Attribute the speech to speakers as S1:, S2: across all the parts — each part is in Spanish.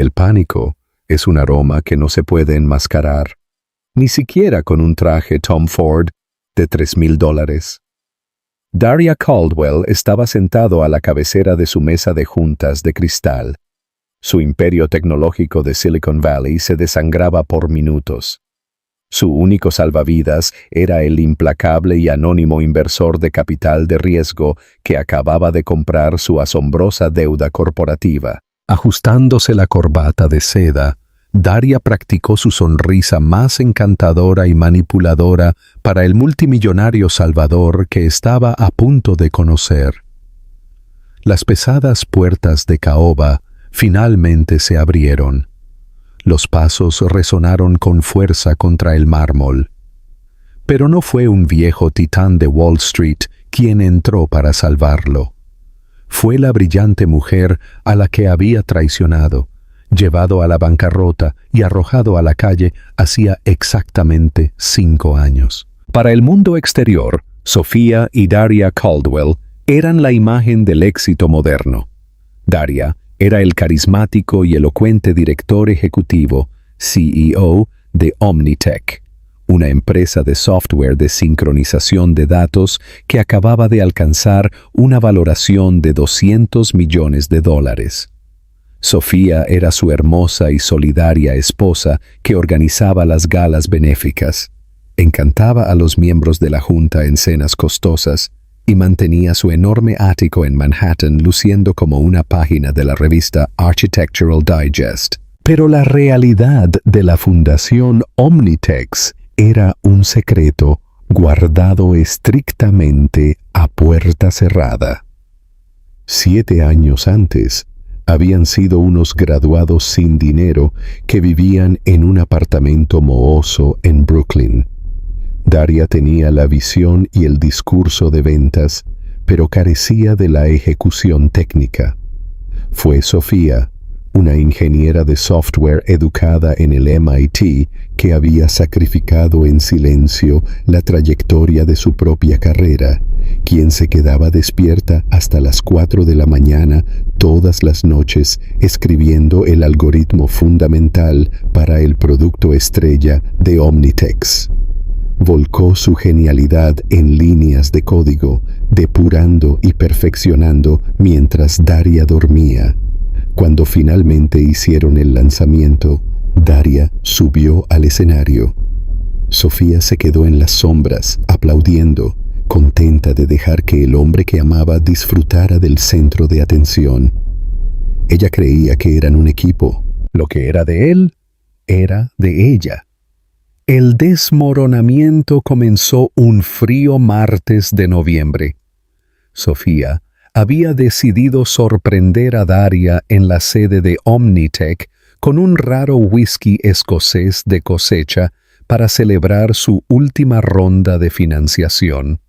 S1: El pánico es un aroma que no se puede enmascarar, ni siquiera con un traje Tom Ford de $3,000. Daria Caldwell estaba sentado a la cabecera de su mesa de juntas de cristal. Su imperio tecnológico de Silicon Valley se desangraba por minutos. Su único salvavidas era el implacable y anónimo inversor de capital de riesgo que acababa de comprar su asombrosa deuda corporativa. Ajustándose la corbata de seda, Daria practicó su sonrisa más encantadora y manipuladora para el multimillonario salvador que estaba a punto de conocer. Las pesadas puertas de caoba finalmente se abrieron. Los pasos resonaron con fuerza contra el mármol. Pero no fue un viejo titán de Wall Street quien entró para salvarlo. Fue la brillante mujer a la que había traicionado, llevado a la bancarrota y arrojado a la calle hacía exactamente 5 años. Para el mundo exterior, Sofía y Daria Caldwell eran la imagen del éxito moderno. Daria era el carismático y elocuente director ejecutivo, CEO, de Omnitech, una empresa de software de sincronización de datos que acababa de alcanzar una valoración de $200 millones. Sofía era su hermosa y solidaria esposa que organizaba las galas benéficas, encantaba a los miembros de la junta en cenas costosas y mantenía su enorme ático en Manhattan luciendo como una página de la revista Architectural Digest. Pero la realidad de la fundación Omnitech era un secreto guardado estrictamente a puerta cerrada. 7 años antes, habían sido unos graduados sin dinero que vivían en un apartamento mohoso en Brooklyn. Daria tenía la visión y el discurso de ventas, pero carecía de la ejecución técnica. Fue Sofía, una ingeniera de software educada en el MIT, que había sacrificado en silencio la trayectoria de su propia carrera, quien se quedaba despierta hasta las 4 de la mañana todas las noches escribiendo el algoritmo fundamental para el producto estrella de Omnitech. Volcó su genialidad en líneas de código, depurando y perfeccionando mientras Daria dormía. Cuando finalmente hicieron el lanzamiento, Daria subió al escenario. Sofía se quedó en las sombras, aplaudiendo, contenta de dejar que el hombre que amaba disfrutara del centro de atención. Ella creía que eran un equipo. Lo que era de él, era de ella. El desmoronamiento comenzó un frío martes de noviembre. Sofía había decidido sorprender a Daria en la sede de Omnitech con un raro whisky escocés de cosecha para celebrar su última ronda de financiación.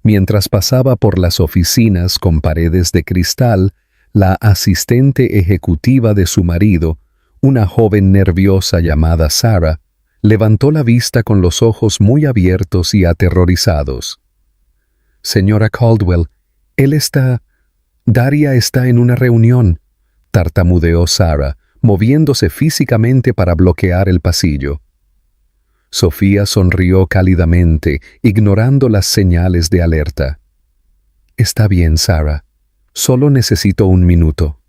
S1: Mientras pasaba por las oficinas con paredes de cristal, la asistente ejecutiva de su marido, una joven nerviosa llamada Sarah, levantó la vista con los ojos muy abiertos y aterrorizados. «Señora Caldwell, Daria está en una reunión», tartamudeó Sarah, moviéndose físicamente para bloquear el pasillo. Sofía sonrió cálidamente, ignorando las señales de alerta. «Está bien, Sarah. Solo necesito 1 minuto».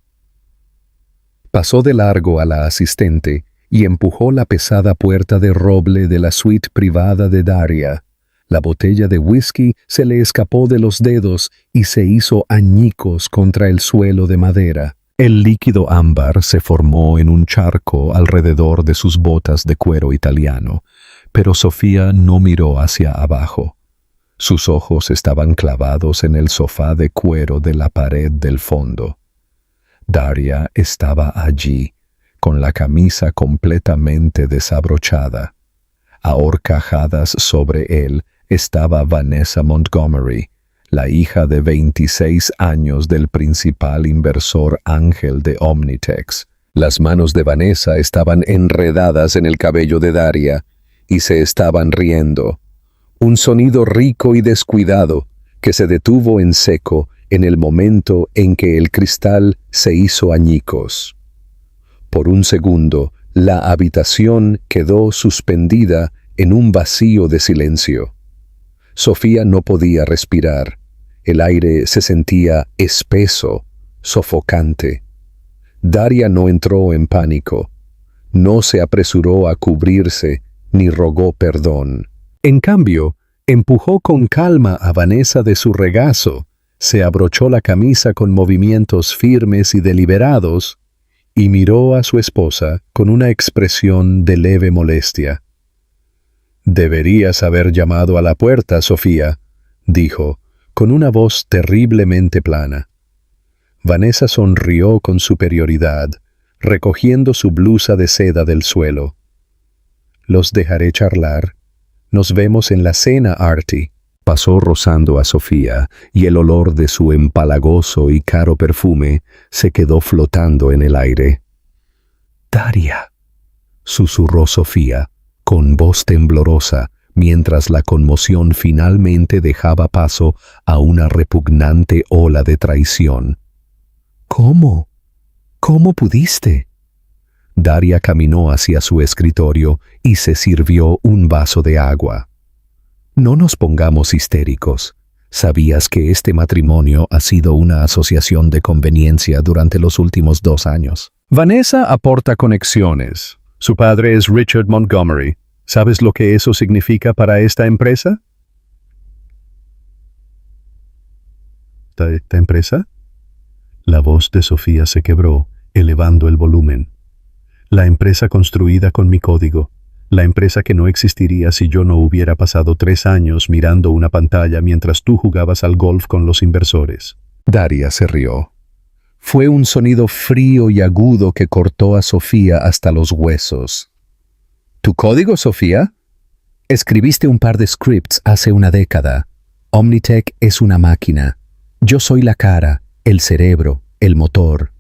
S1: Pasó de largo a la asistente y empujó la pesada puerta de roble de la suite privada de Daria. La botella de whisky se le escapó de los dedos y se hizo añicos contra el suelo de madera. El líquido ámbar se formó en un charco alrededor de sus botas de cuero italiano, pero Sofía no miró hacia abajo. Sus ojos estaban clavados en el sofá de cuero de la pared del fondo. Daria estaba allí, con la camisa completamente desabrochada. A horcajadas sobre él estaba Vanessa Montgomery, la hija de 26 años del principal inversor ángel de Omnitech. Las manos de Vanessa estaban enredadas en el cabello de Daria y se estaban riendo. Un sonido rico y descuidado que se detuvo en seco en el momento en que el cristal se hizo añicos. Por un segundo, la habitación quedó suspendida en un vacío de silencio. Sofía no podía respirar. El aire se sentía espeso, sofocante. Daria no entró en pánico. No se apresuró a cubrirse ni rogó perdón. En cambio, empujó con calma a Vanessa de su regazo, se abrochó la camisa con movimientos firmes y deliberados y miró a su esposa con una expresión de leve molestia. «Deberías haber llamado a la puerta, Sofía», dijo, con una voz terriblemente plana. Vanessa sonrió con superioridad, recogiendo su blusa de seda del suelo. «Los dejaré charlar. Nos vemos en la cena, Artie». Pasó rozando a Sofía, y el olor de su empalagoso y caro perfume se quedó flotando en el aire. «Daria», susurró Sofía, con voz temblorosa, mientras la conmoción finalmente dejaba paso a una repugnante ola de traición. «¿Cómo? ¿Cómo pudiste?» Daria caminó hacia su escritorio y se sirvió un vaso de agua. «No nos pongamos histéricos. ¿Sabías que este matrimonio ha sido una asociación de conveniencia durante los últimos 2 años? Vanessa aporta conexiones. Su padre es Richard Montgomery. ¿Sabes lo que eso significa para esta empresa?» ¿Esta empresa? La voz de Sofía se quebró, elevando el volumen. «La empresa construida con mi código. La empresa que no existiría si yo no hubiera pasado 3 años mirando una pantalla mientras tú jugabas al golf con los inversores». Daria se rió. Fue un sonido frío y agudo que cortó a Sofía hasta los huesos. «¿Tu código, Sofía?» «Escribiste un par de scripts hace una década. Omnitech es una máquina. Yo soy la cara, el cerebro, el motor.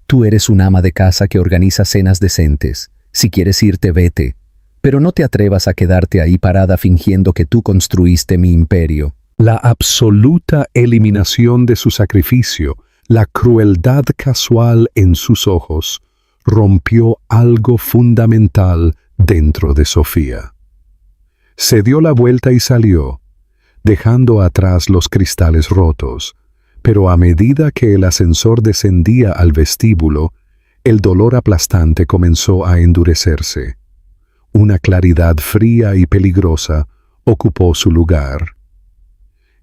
S1: Tú eres un ama de casa que organiza cenas decentes. Si quieres irte, vete. Pero no te atrevas a quedarte ahí parada fingiendo que tú construiste mi imperio». La absoluta eliminación de su sacrificio, la crueldad casual en sus ojos, rompió algo fundamental dentro de Sofía. Se dio la vuelta y salió, dejando atrás los cristales rotos, pero a medida que el ascensor descendía al vestíbulo, el dolor aplastante comenzó a endurecerse. Una claridad fría y peligrosa ocupó su lugar.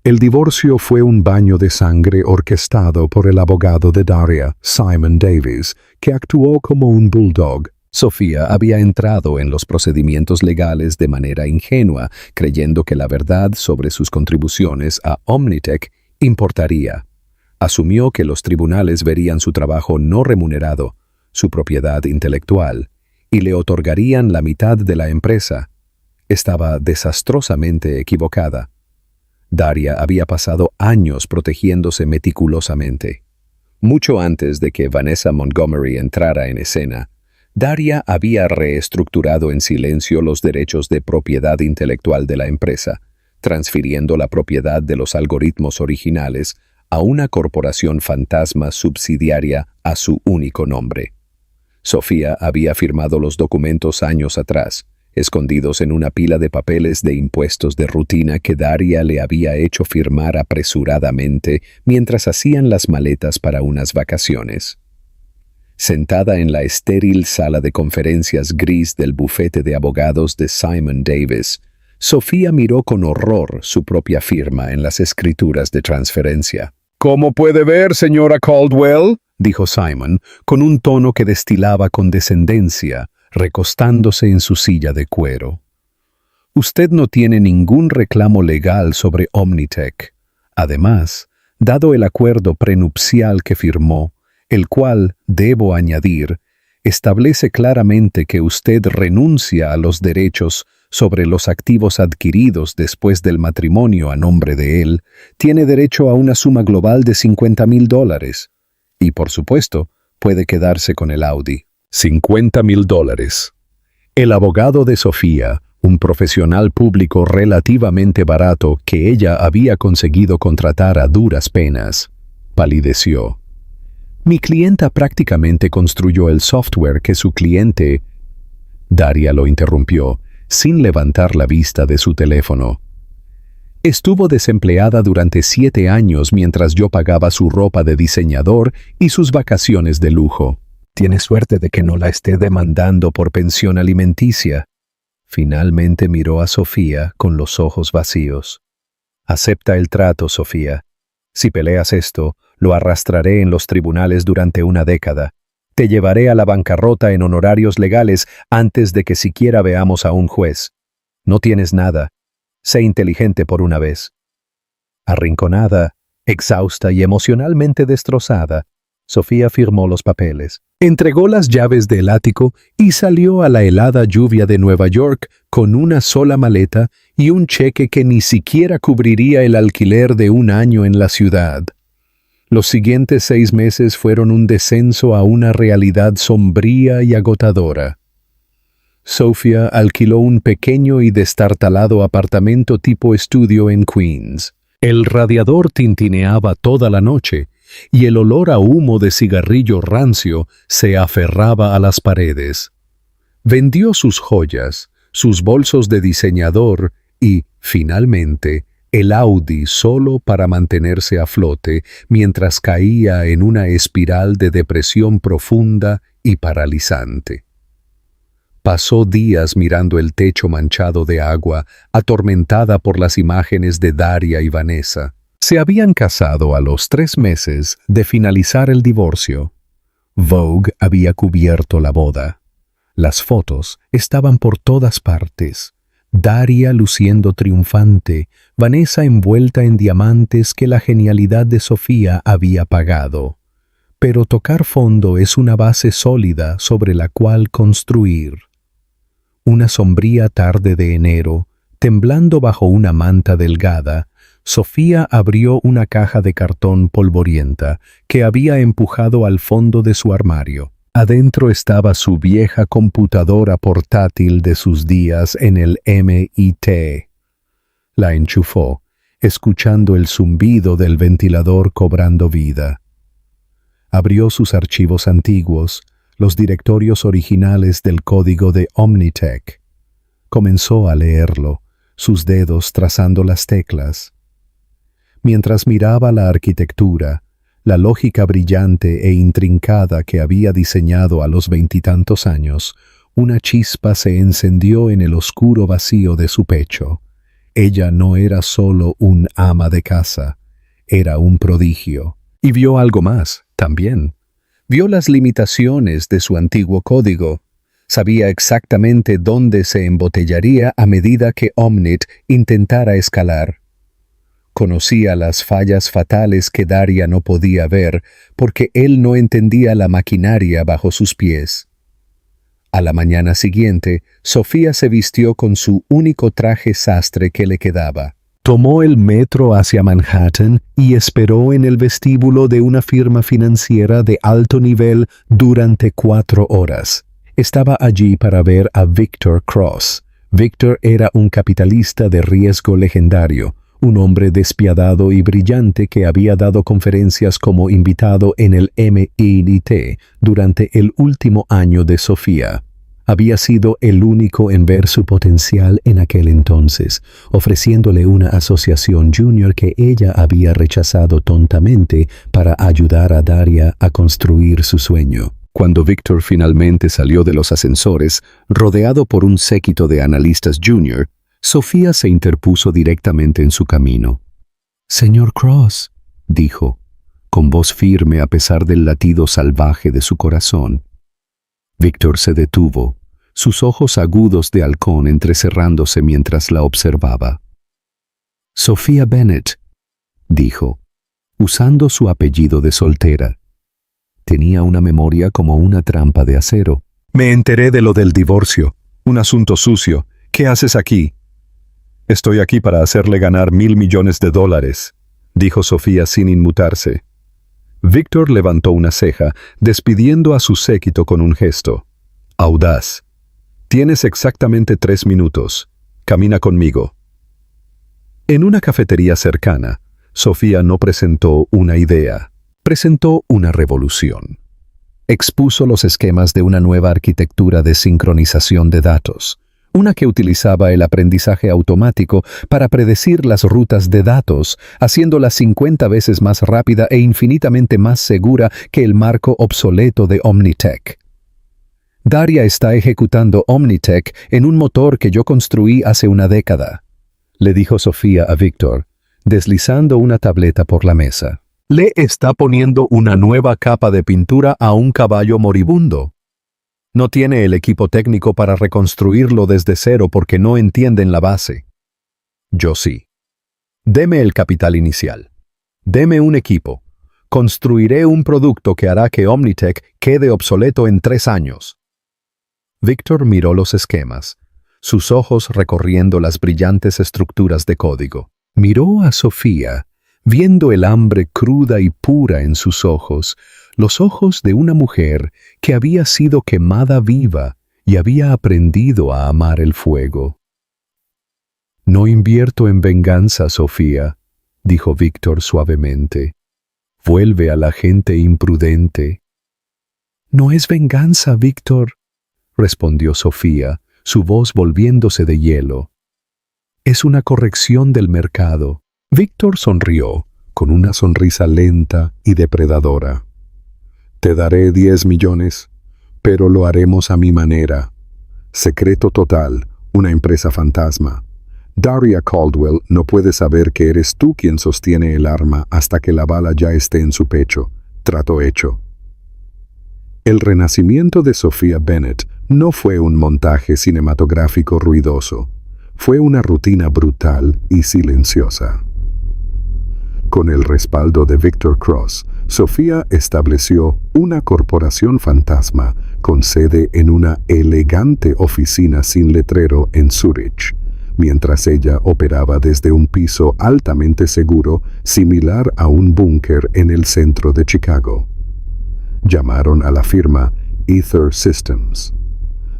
S1: El divorcio fue un baño de sangre orquestado por el abogado de Daria, Simon Davis, que actuó como un bulldog. Sofía había entrado en los procedimientos legales de manera ingenua, creyendo que la verdad sobre sus contribuciones a Omnitech importaría. Asumió que los tribunales verían su trabajo no remunerado, su propiedad intelectual, y le otorgarían la mitad de la empresa. Estaba desastrosamente equivocada. Daria había pasado años protegiéndose meticulosamente. Mucho antes de que Vanessa Montgomery entrara en escena, Daria había reestructurado en silencio los derechos de propiedad intelectual de la empresa, transfiriendo la propiedad de los algoritmos originales a una corporación fantasma subsidiaria a su único nombre. Sofía había firmado los documentos años atrás, escondidos en una pila de papeles de impuestos de rutina que Daria le había hecho firmar apresuradamente mientras hacían las maletas para unas vacaciones. Sentada en la estéril sala de conferencias gris del bufete de abogados de Simon Davis, Sofía miró con horror su propia firma en las escrituras de transferencia. «¿Cómo puede ver, señora Caldwell?», dijo Simon, con un tono que destilaba condescendencia, recostándose en su silla de cuero. «Usted no tiene ningún reclamo legal sobre Omnitech. Además, dado el acuerdo prenupcial que firmó, el cual, debo añadir, establece claramente que usted renuncia a los derechos sobre los activos adquiridos después del matrimonio a nombre de él, tiene derecho a una suma global de $50,000. Y, por supuesto, puede quedarse con el Audi». $50,000. El abogado de Sofía, un profesional público relativamente barato que ella había conseguido contratar a duras penas, palideció. Mi clienta prácticamente construyó el software que su cliente... Daria lo interrumpió, sin levantar la vista de su teléfono. Estuvo desempleada durante 7 años mientras yo pagaba su ropa de diseñador y sus vacaciones de lujo. Tiene suerte de que no la esté demandando por pensión alimenticia. Finalmente miró a Sofía con los ojos vacíos. Acepta el trato, Sofía. Si peleas esto, lo arrastraré en los tribunales durante 1 década. Te llevaré a la bancarrota en honorarios legales antes de que siquiera veamos a un juez. No tienes nada. Sé inteligente por una vez. Arrinconada, exhausta y emocionalmente destrozada, Sofía firmó los papeles, entregó las llaves del ático y salió a la helada lluvia de Nueva York con una sola maleta y un cheque que ni siquiera cubriría el alquiler de 1 año en la ciudad. Los siguientes 6 meses fueron un descenso a una realidad sombría y agotadora. Sofía alquiló un pequeño y destartalado apartamento tipo estudio en Queens. El radiador tintineaba toda la noche y el olor a humo de cigarrillo rancio se aferraba a las paredes. Vendió sus joyas, sus bolsos de diseñador y, finalmente, el Audi solo para mantenerse a flote mientras caía en una espiral de depresión profunda y paralizante. Pasó días mirando el techo manchado de agua, atormentada por las imágenes de Daria y Vanessa. Se habían casado a los 3 meses de finalizar el divorcio. Vogue había cubierto la boda. Las fotos estaban por todas partes. Daria luciendo triunfante, Vanessa envuelta en diamantes que la genialidad de Sofía había pagado. Pero tocar fondo es una base sólida sobre la cual construir. Una sombría tarde de enero, temblando bajo una manta delgada, Sofía abrió una caja de cartón polvorienta que había empujado al fondo de su armario. Adentro estaba su vieja computadora portátil de sus días en el MIT. La enchufó, escuchando el zumbido del ventilador cobrando vida. Abrió sus archivos antiguos, los directorios originales del código de Omnitech. Comenzó a leerlo, sus dedos trazando las teclas. Mientras miraba la arquitectura, la lógica brillante e intrincada que había diseñado a los 20 y tantos años, una chispa se encendió en el oscuro vacío de su pecho. Ella no era solo un ama de casa, era un prodigio. Y vio algo más, también. Vio las limitaciones de su antiguo código. Sabía exactamente dónde se embotellaría a medida que Omnit intentara escalar. Conocía las fallas fatales que Daria no podía ver porque él no entendía la maquinaria bajo sus pies. A la mañana siguiente, Sofía se vistió con su único traje sastre que le quedaba. Tomó el metro hacia Manhattan y esperó en el vestíbulo de una firma financiera de alto nivel durante 4 horas. Estaba allí para ver a Victor Cross. Victor era un capitalista de riesgo legendario, un hombre despiadado y brillante que había dado conferencias como invitado en el MIT durante el último año de Sofía. Había sido el único en ver su potencial en aquel entonces, ofreciéndole una asociación junior que ella había rechazado tontamente para ayudar a Daria a construir su sueño. Cuando Victor finalmente salió de los ascensores, rodeado por un séquito de analistas junior, Sofía se interpuso directamente en su camino. «Señor Cross», dijo, con voz firme a pesar del latido salvaje de su corazón. Victor se detuvo, sus ojos agudos de halcón entrecerrándose mientras la observaba. «Sofía Bennett», dijo, usando su apellido de soltera. Tenía una memoria como una trampa de acero. «Me enteré de lo del divorcio. Un asunto sucio. ¿Qué haces aquí?» «Estoy aquí para hacerle ganar $1,000 millones», dijo Sofía sin inmutarse. Victor levantó una ceja, despidiendo a su séquito con un gesto. «Audaz. Tienes exactamente 3 minutos. Camina conmigo». En una cafetería cercana, Sofía no presentó una idea. representó una revolución. Expuso los esquemas de una nueva arquitectura de sincronización de datos, una que utilizaba el aprendizaje automático para predecir las rutas de datos, haciéndola 50 veces más rápida e infinitamente más segura que el marco obsoleto de Omnitech. Daria está ejecutando Omnitech en un motor que yo construí hace una década, le dijo Sofía a Víctor, deslizando una tableta por la mesa. Le está poniendo una nueva capa de pintura a un caballo moribundo. No tiene el equipo técnico para reconstruirlo desde cero porque no entienden la base. Yo sí. Deme el capital inicial. Deme un equipo. Construiré un producto que hará que Omnitech quede obsoleto en 3 años. Víctor miró los esquemas, sus ojos recorriendo las brillantes estructuras de código. Miró a Sofía, viendo el hambre cruda y pura en sus ojos, los ojos de una mujer que había sido quemada viva y había aprendido a amar el fuego. «No invierto en venganza, Sofía», dijo Víctor suavemente. «Vuelve a la gente imprudente». «No es venganza, Víctor», respondió Sofía, su voz volviéndose de hielo. «Es una corrección del mercado». Víctor sonrió, con una sonrisa lenta y depredadora. «Te daré 10 millones, pero lo haremos a mi manera. Secreto total, una empresa fantasma. Daria Caldwell no puede saber que eres tú quien sostiene el arma hasta que la bala ya esté en su pecho. Trato hecho». El renacimiento de Sophia Bennett no fue un montaje cinematográfico ruidoso. Fue una rutina brutal y silenciosa. Con el respaldo de Victor Cross, Sofía estableció una corporación fantasma con sede en una elegante oficina sin letrero en Zurich, mientras ella operaba desde un piso altamente seguro, similar a un búnker en el centro de Chicago. Llamaron a la firma Ether Systems.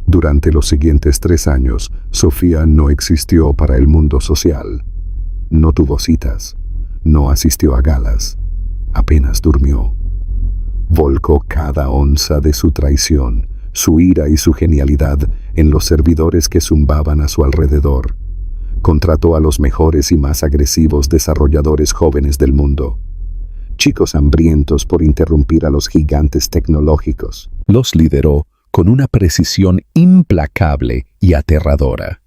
S1: Durante los siguientes 3 años, Sofía no existió para el mundo social. No tuvo citas. No asistió a galas. Apenas durmió. Volcó cada onza de su traición, su ira y su genialidad en los servidores que zumbaban a su alrededor. Contrató a los mejores y más agresivos desarrolladores jóvenes del mundo. Chicos hambrientos por interrumpir a los gigantes tecnológicos. Los lideró con una precisión implacable y aterradora.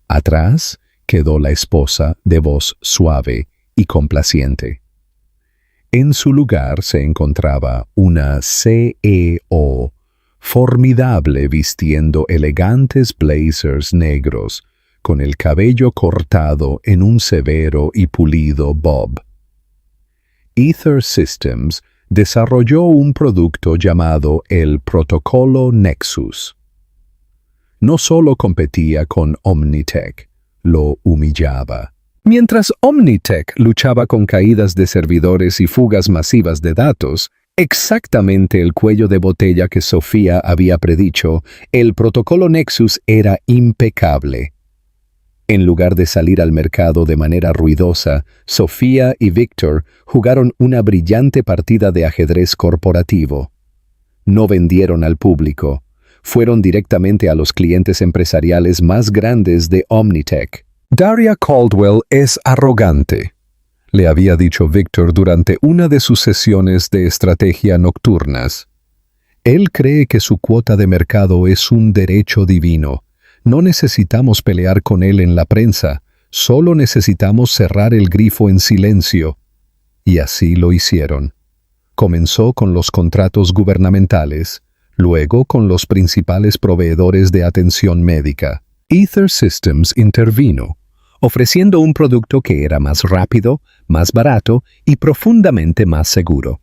S1: Atrás quedó la esposa de voz suave y complaciente. En su lugar se encontraba una CEO formidable vistiendo elegantes blazers negros, con el cabello cortado en un severo y pulido bob. Ether Systems desarrolló un producto llamado el Protocolo Nexus. No solo competía con Omnitech, lo humillaba. Mientras Omnitech luchaba con caídas de servidores y fugas masivas de datos, exactamente el cuello de botella que Sofía había predicho, el Protocolo Nexus era impecable. En lugar de salir al mercado de manera ruidosa, Sofía y Víctor jugaron una brillante partida de ajedrez corporativo. No vendieron al público, fueron directamente a los clientes empresariales más grandes de Omnitech. Daria Caldwell es arrogante, le había dicho Víctor durante una de sus sesiones de estrategia nocturnas. Él cree que su cuota de mercado es un derecho divino. No necesitamos pelear con él en la prensa, solo necesitamos cerrar el grifo en silencio. Y así lo hicieron. Comenzó con los contratos gubernamentales, luego con los principales proveedores de atención médica. Ether Systems intervino, ofreciendo un producto que era más rápido, más barato y profundamente más seguro.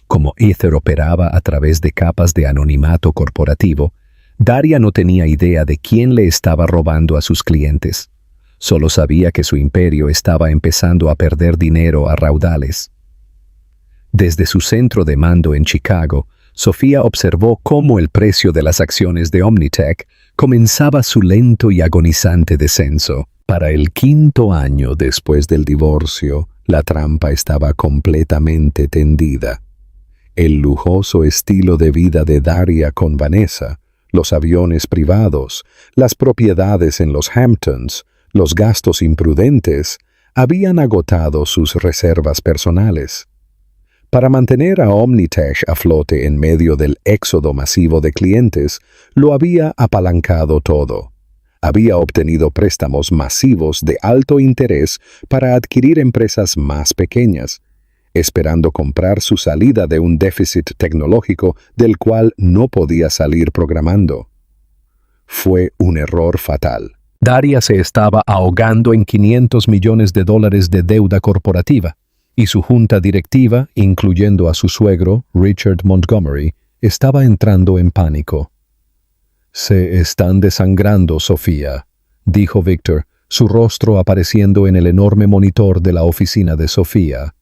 S1: Como Ether operaba a través de capas de anonimato corporativo, Daria no tenía idea de quién le estaba robando a sus clientes. Solo sabía que su imperio estaba empezando a perder dinero a raudales. Desde su centro de mando en Chicago, Sofía observó cómo el precio de las acciones de Omnitech comenzaba su lento y agonizante descenso. Para el 5.º año después del divorcio, La trampa estaba completamente tendida. El lujoso estilo de vida de Daria con Vanessa, los aviones privados, las propiedades en los Hamptons, los gastos imprudentes, habían agotado sus reservas personales. Para mantener a Omnitech a flote en medio del éxodo masivo de clientes, lo había apalancado todo. Había obtenido préstamos masivos de alto interés para adquirir empresas más pequeñas, esperando comprar su salida de un déficit tecnológico del cual no podía salir programando. Fue un error fatal. Daria se estaba ahogando en $500 millones de deuda corporativa, y su junta directiva, incluyendo a su suegro, Richard Montgomery, estaba entrando en pánico. «Se están desangrando, Sofía», dijo Victor, su rostro apareciendo en el enorme monitor de la oficina de Sofía.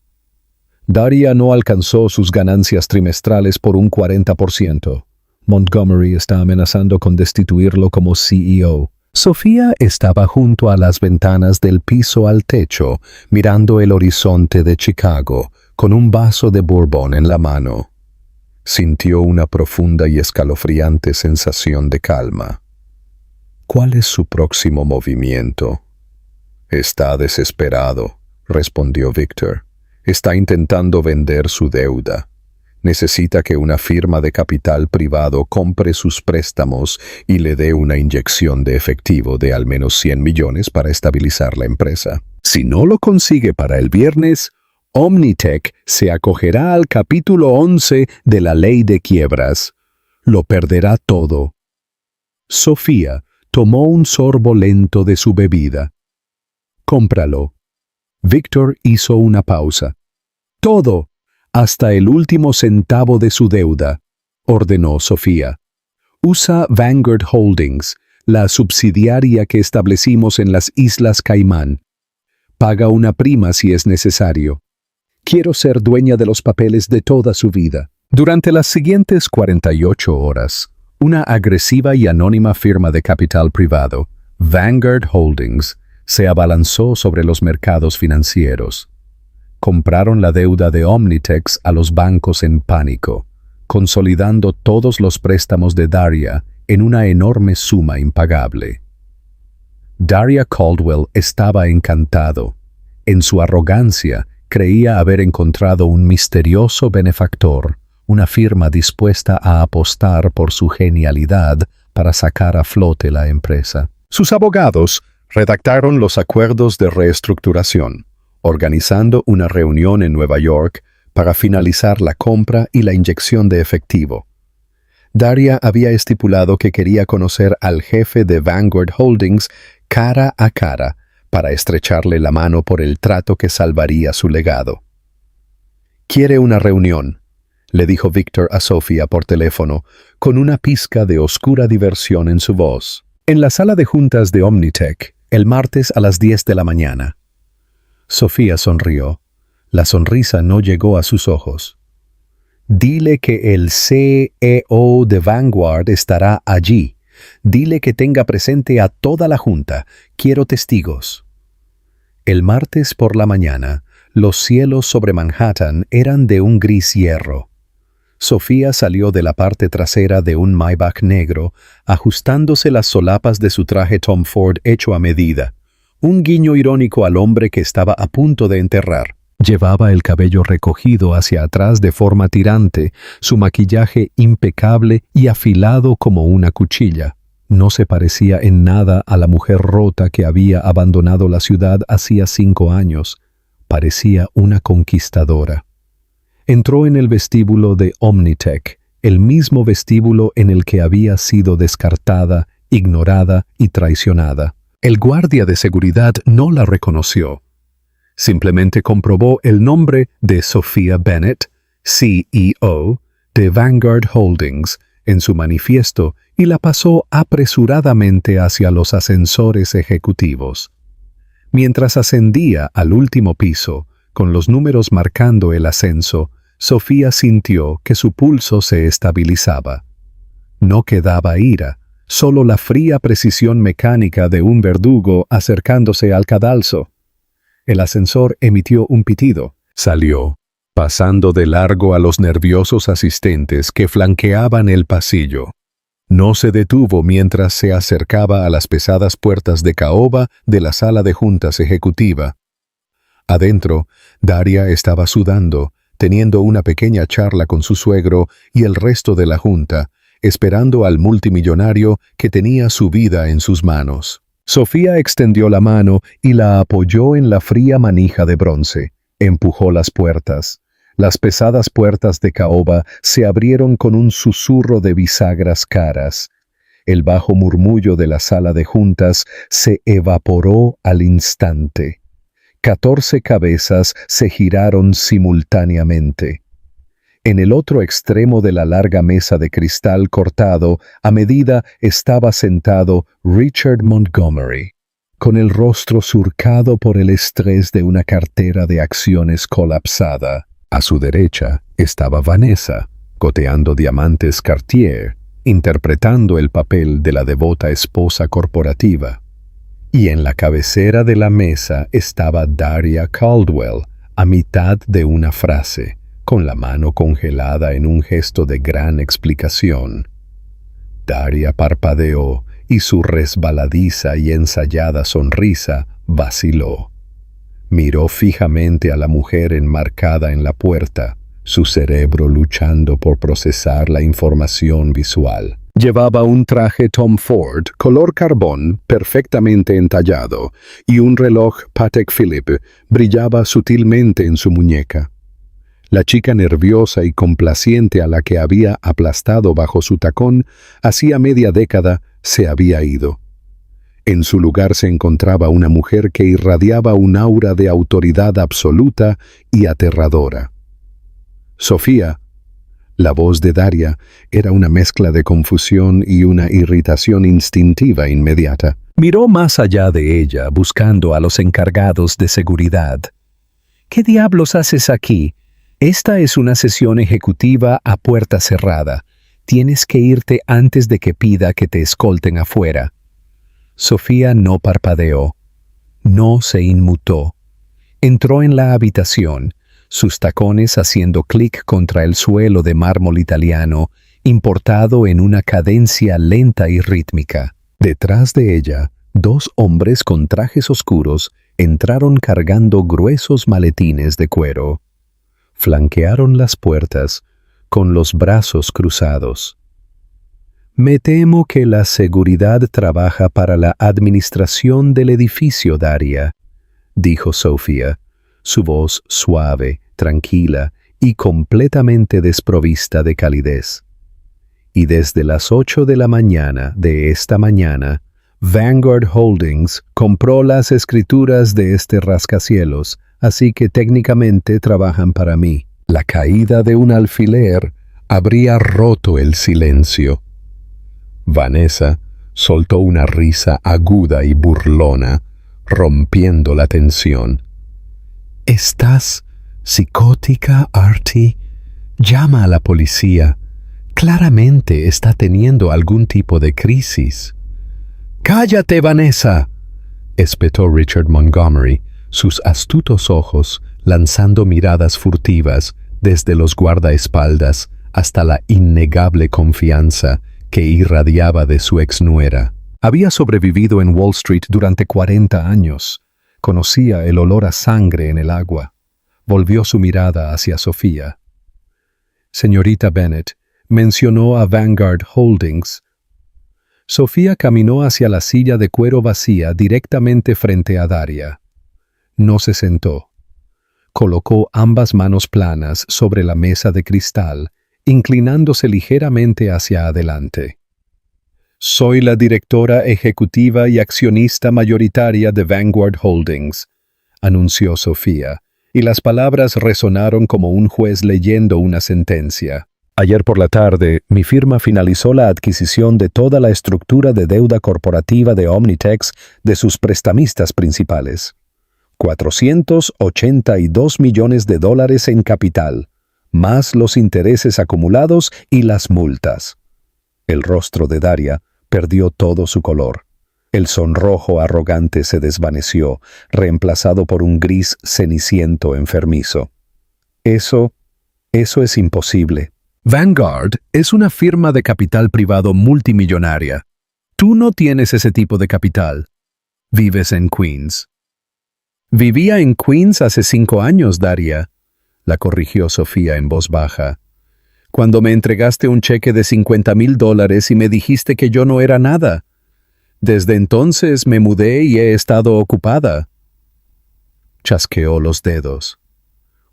S1: Daria no alcanzó sus ganancias trimestrales por un 40%. Montgomery está amenazando con destituirlo como CEO. Sofía estaba junto a las ventanas del piso al techo, mirando el horizonte de Chicago, con un vaso de bourbon en la mano. Sintió una profunda y escalofriante sensación de calma. ¿Cuál es su próximo movimiento? Está desesperado, respondió Victor. Está intentando vender su deuda. Necesita que una firma de capital privado compre sus préstamos y le dé una inyección de efectivo de al menos 100 millones para estabilizar la empresa. Si no lo consigue para el viernes, Omnitech se acogerá al capítulo 11 de la ley de quiebras. Lo perderá todo. Sofía tomó un sorbo lento de su bebida. «Cómpralo». Victor hizo una pausa. «Todo, hasta el último centavo de su deuda», ordenó Sofía. «Usa Vanguard Holdings, la subsidiaria que establecimos en las Islas Caimán. Paga una prima si es necesario. Quiero ser dueña de los papeles de toda su vida». Durante las siguientes 48 horas, una agresiva y anónima firma de capital privado, Vanguard Holdings, se abalanzó sobre los mercados financieros. Compraron la deuda de Omnitech a los bancos en pánico, consolidando todos los préstamos de Daria en una enorme suma impagable. Daria Caldwell estaba encantado. En su arrogancia, creía haber encontrado un misterioso benefactor, una firma dispuesta a apostar por su genialidad para sacar a flote la empresa. Sus abogados redactaron los acuerdos de reestructuración, organizando una reunión en Nueva York para finalizar la compra y la inyección de efectivo. Daria había estipulado que quería conocer al jefe de Vanguard Holdings cara a cara para estrecharle la mano por el trato que salvaría su legado. «Quiere una reunión», le dijo Victor a Sofía por teléfono, con una pizca de oscura diversión en su voz. «En la sala de juntas de Omnitech, el martes a las 10 de la mañana». Sofía sonrió. La sonrisa no llegó a sus ojos. «Dile que el CEO de Vanguard estará allí. Dile que tenga presente a toda la junta. Quiero testigos». El martes por la mañana, los cielos sobre Manhattan eran de un gris hierro. Sofía salió de la parte trasera de un Maybach negro, ajustándose las solapas de su traje Tom Ford hecho a medida, un guiño irónico al hombre que estaba a punto de enterrar. Llevaba el cabello recogido hacia atrás de forma tirante, su maquillaje impecable y afilado como una cuchilla. No se parecía en nada a la mujer rota que había abandonado la ciudad hacía 5 años. Parecía una conquistadora. Entró en el vestíbulo de Omnitech, el mismo vestíbulo en el que había sido descartada, ignorada y traicionada. El guardia de seguridad no la reconoció. Simplemente comprobó el nombre de Sophia Bennett, CEO de Vanguard Holdings, en su manifiesto y la pasó apresuradamente hacia los ascensores ejecutivos. Mientras ascendía al último piso, con los números marcando el ascenso, Sofía sintió que su pulso se estabilizaba. No quedaba ira, solo la fría precisión mecánica de un verdugo acercándose al cadalso. El ascensor emitió un pitido. Salió, pasando de largo a los nerviosos asistentes que flanqueaban el pasillo. No se detuvo mientras se acercaba a las pesadas puertas de caoba de la sala de juntas ejecutiva. Adentro, Daria estaba sudando, teniendo una pequeña charla con su suegro y el resto de la junta, esperando al multimillonario que tenía su vida en sus manos. Sofía extendió la mano y la apoyó en la fría manija de bronce. Empujó las puertas. Las pesadas puertas de caoba se abrieron con un susurro de bisagras caras. El bajo murmullo de la sala de juntas se evaporó al instante. 14 cabezas se giraron simultáneamente. En el otro extremo de la larga mesa de cristal cortado a medida estaba sentado Richard Montgomery, con el rostro surcado por el estrés de una cartera de acciones colapsada. A su derecha estaba Vanessa, goteando diamantes Cartier, interpretando el papel de la devota esposa corporativa. Y en la cabecera de la mesa estaba Daria Caldwell, a mitad de una frase, con la mano congelada en un gesto de gran explicación. Daria parpadeó y su resbaladiza y ensayada sonrisa vaciló. Miró fijamente a la mujer enmarcada en la puerta, su cerebro luchando por procesar la información visual. Llevaba un traje Tom Ford color carbón perfectamente entallado y un reloj Patek Philippe brillaba sutilmente en su muñeca. La chica nerviosa y complaciente a la que había aplastado bajo su tacón hacía media década se había ido. En su lugar se encontraba una mujer que irradiaba un aura de autoridad absoluta y aterradora. Sofía, la voz de Daria, era una mezcla de confusión y una irritación instintiva inmediata. Miró más allá de ella, buscando a los encargados de seguridad. ¿Qué diablos haces aquí? Esta es una sesión ejecutiva a puerta cerrada. Tienes que irte antes de que pida que te escolten afuera. Sofía no parpadeó. No se inmutó. Entró en la habitación, sus tacones haciendo clic contra el suelo de mármol italiano, importado en una cadencia lenta y rítmica. Detrás de ella, 2 hombres con trajes oscuros entraron cargando gruesos maletines de cuero. Flanquearon las puertas con los brazos cruzados. Me temo que la seguridad trabaja para la administración del edificio, Daria, dijo Sofía, su voz suave, tranquila y completamente desprovista de calidez. Y desde las 8 de la mañana de esta mañana, Vanguard Holdings compró las escrituras de este rascacielos, así que técnicamente trabajan para mí. La caída de un alfiler habría roto el silencio. Vanessa soltó una risa aguda y burlona, rompiendo la tensión. ¿Estás psicótica, Artie? Llama a la policía. Claramente está teniendo algún tipo de crisis. ¡Cállate, Vanessa!, espetó Richard Montgomery, sus astutos ojos lanzando miradas furtivas desde los guardaespaldas hasta la innegable confianza que irradiaba de su exnuera. Había sobrevivido en Wall Street durante 40 años. Conocía el olor a sangre en el agua. Volvió su mirada hacia Sofía. Señorita Bennet, mencionó a Vanguard Holdings. Sofía caminó hacia la silla de cuero vacía directamente frente a Daria. No se sentó. Colocó ambas manos planas sobre la mesa de cristal, inclinándose ligeramente hacia adelante. Soy la directora ejecutiva y accionista mayoritaria de Vanguard Holdings, anunció Sofía, y las palabras resonaron como un juez leyendo una sentencia. Ayer por la tarde, mi firma finalizó la adquisición de toda la estructura de deuda corporativa de Omnitex de sus prestamistas principales. $482 millones en capital, más los intereses acumulados y las multas. El rostro de Daria perdió todo su color. El sonrojo arrogante se desvaneció, reemplazado por un gris ceniciento enfermizo. Eso es imposible.
S2: Vanguard es una firma de capital privado multimillonaria. Tú no tienes ese tipo de capital. Vives en Queens. Vivía en Queens hace 5 años, Daria, la corrigió Sofía en voz baja. Cuando me entregaste un cheque de $50,000 y me dijiste que yo no era nada. Desde entonces me mudé y he estado ocupada. Chasqueó los dedos.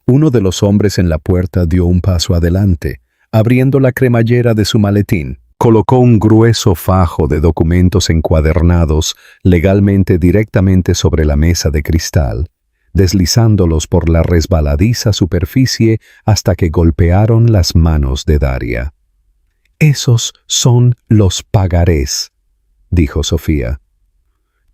S2: Uno de los hombres en la puerta dio un paso adelante, abriendo la cremallera de su maletín. Colocó un grueso fajo de documentos encuadernados legalmente directamente sobre la mesa de cristal, deslizándolos por la resbaladiza superficie hasta que golpearon las manos de Daria. «Esos son los pagarés», dijo Sofía.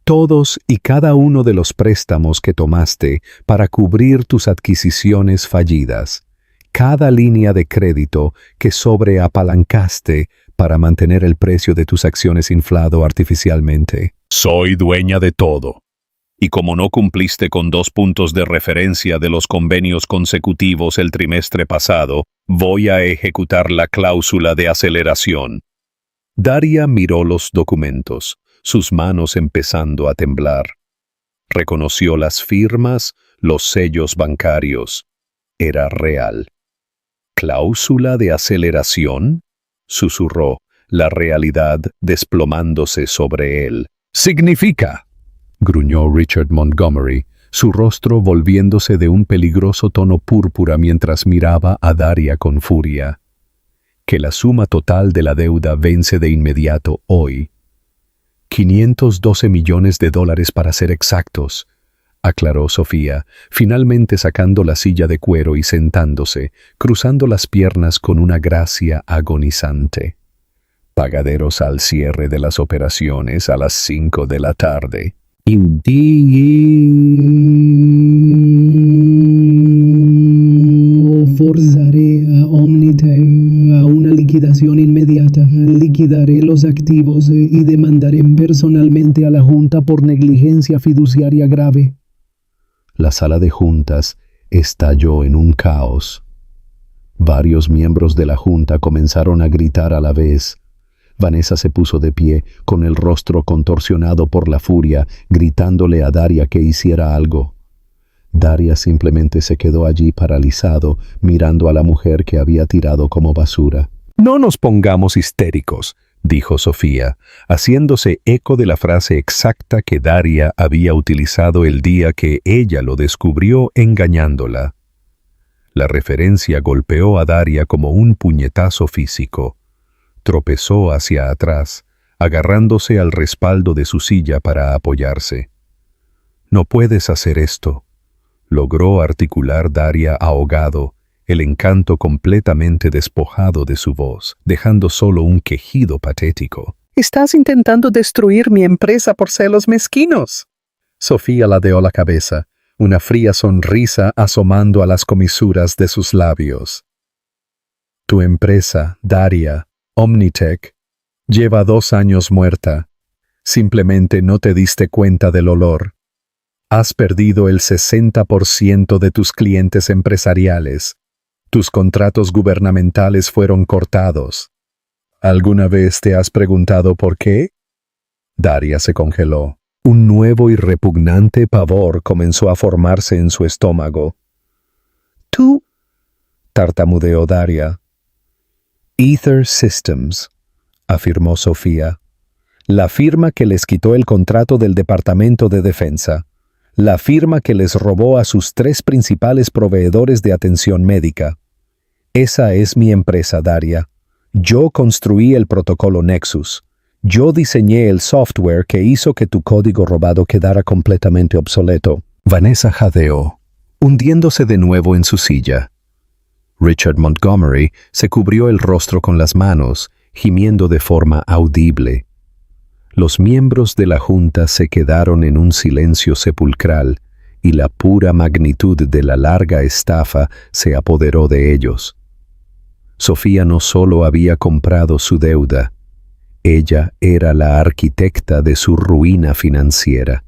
S2: «Todos y cada uno de los préstamos que tomaste para cubrir tus adquisiciones fallidas, cada línea de crédito que sobreapalancaste para mantener el precio de tus acciones inflado artificialmente».
S3: Soy dueña de todo. Y como no cumpliste con 2 puntos de referencia de los convenios consecutivos el trimestre pasado, voy a ejecutar la cláusula de aceleración.
S1: Daria miró los documentos, sus manos empezando a temblar. Reconoció las firmas, los sellos bancarios. Era real. ¿Cláusula de aceleración?, susurró, la realidad desplomándose sobre él.
S2: «Significa», gruñó Richard Montgomery, su rostro volviéndose de un peligroso tono púrpura mientras miraba a Daria con furia, «que la suma total de la deuda vence de inmediato hoy. $512 millones para ser exactos», aclaró Sofía, finalmente sacando la silla de cuero y sentándose, cruzando las piernas con una gracia agonizante. «Pagaderos al cierre de las operaciones a las 5 de la tarde.
S4: Forzaré a Omnitech a una liquidación inmediata. Liquidaré los activos y demandaré personalmente a la Junta por negligencia fiduciaria grave».
S1: La sala de juntas estalló en un caos. Varios miembros de la Junta comenzaron a gritar a la vez. Vanessa se puso de pie, con el rostro contorsionado por la furia, gritándole a Daria que hiciera algo. Daria simplemente se quedó allí paralizado, mirando a la mujer que había tirado como basura.
S2: «No nos pongamos histéricos», dijo Sofía, haciéndose eco de la frase exacta que Daria había utilizado el día que ella lo descubrió engañándola. La referencia golpeó a Daria como un puñetazo físico. Tropezó hacia atrás, agarrándose al respaldo de su silla para apoyarse. «No puedes hacer esto», logró articular Daria ahogado, el encanto completamente despojado de su voz, dejando solo un quejido patético.
S5: «Estás intentando destruir mi empresa por celos mezquinos».
S2: Sofía ladeó la cabeza, una fría sonrisa asomando a las comisuras de sus labios. «Tu empresa, Daria, Omnitech, lleva 2 años muerta. Simplemente no te diste cuenta del olor. Has perdido el 60% de tus clientes empresariales. Tus contratos gubernamentales fueron cortados. ¿Alguna vez te has preguntado por qué?» Daria se congeló. Un nuevo y repugnante pavor comenzó a formarse en su estómago. «Tú», tartamudeó Daria. «Ether Systems», afirmó Sofía. «La firma que les quitó el contrato del Departamento de Defensa. La firma que les robó a sus 3 principales proveedores de atención médica. Esa es mi empresa, Daria. Yo construí el protocolo Nexus. Yo diseñé el software que hizo que tu código robado quedara completamente obsoleto». Vanessa jadeó, hundiéndose de nuevo en su silla. Richard Montgomery se cubrió el rostro con las manos, gimiendo de forma audible. Los miembros de la Junta se quedaron en un silencio sepulcral y la pura magnitud de la larga estafa se apoderó de ellos. Sofía no solo había comprado su deuda,
S1: Ella era la arquitecta de su ruina financiera.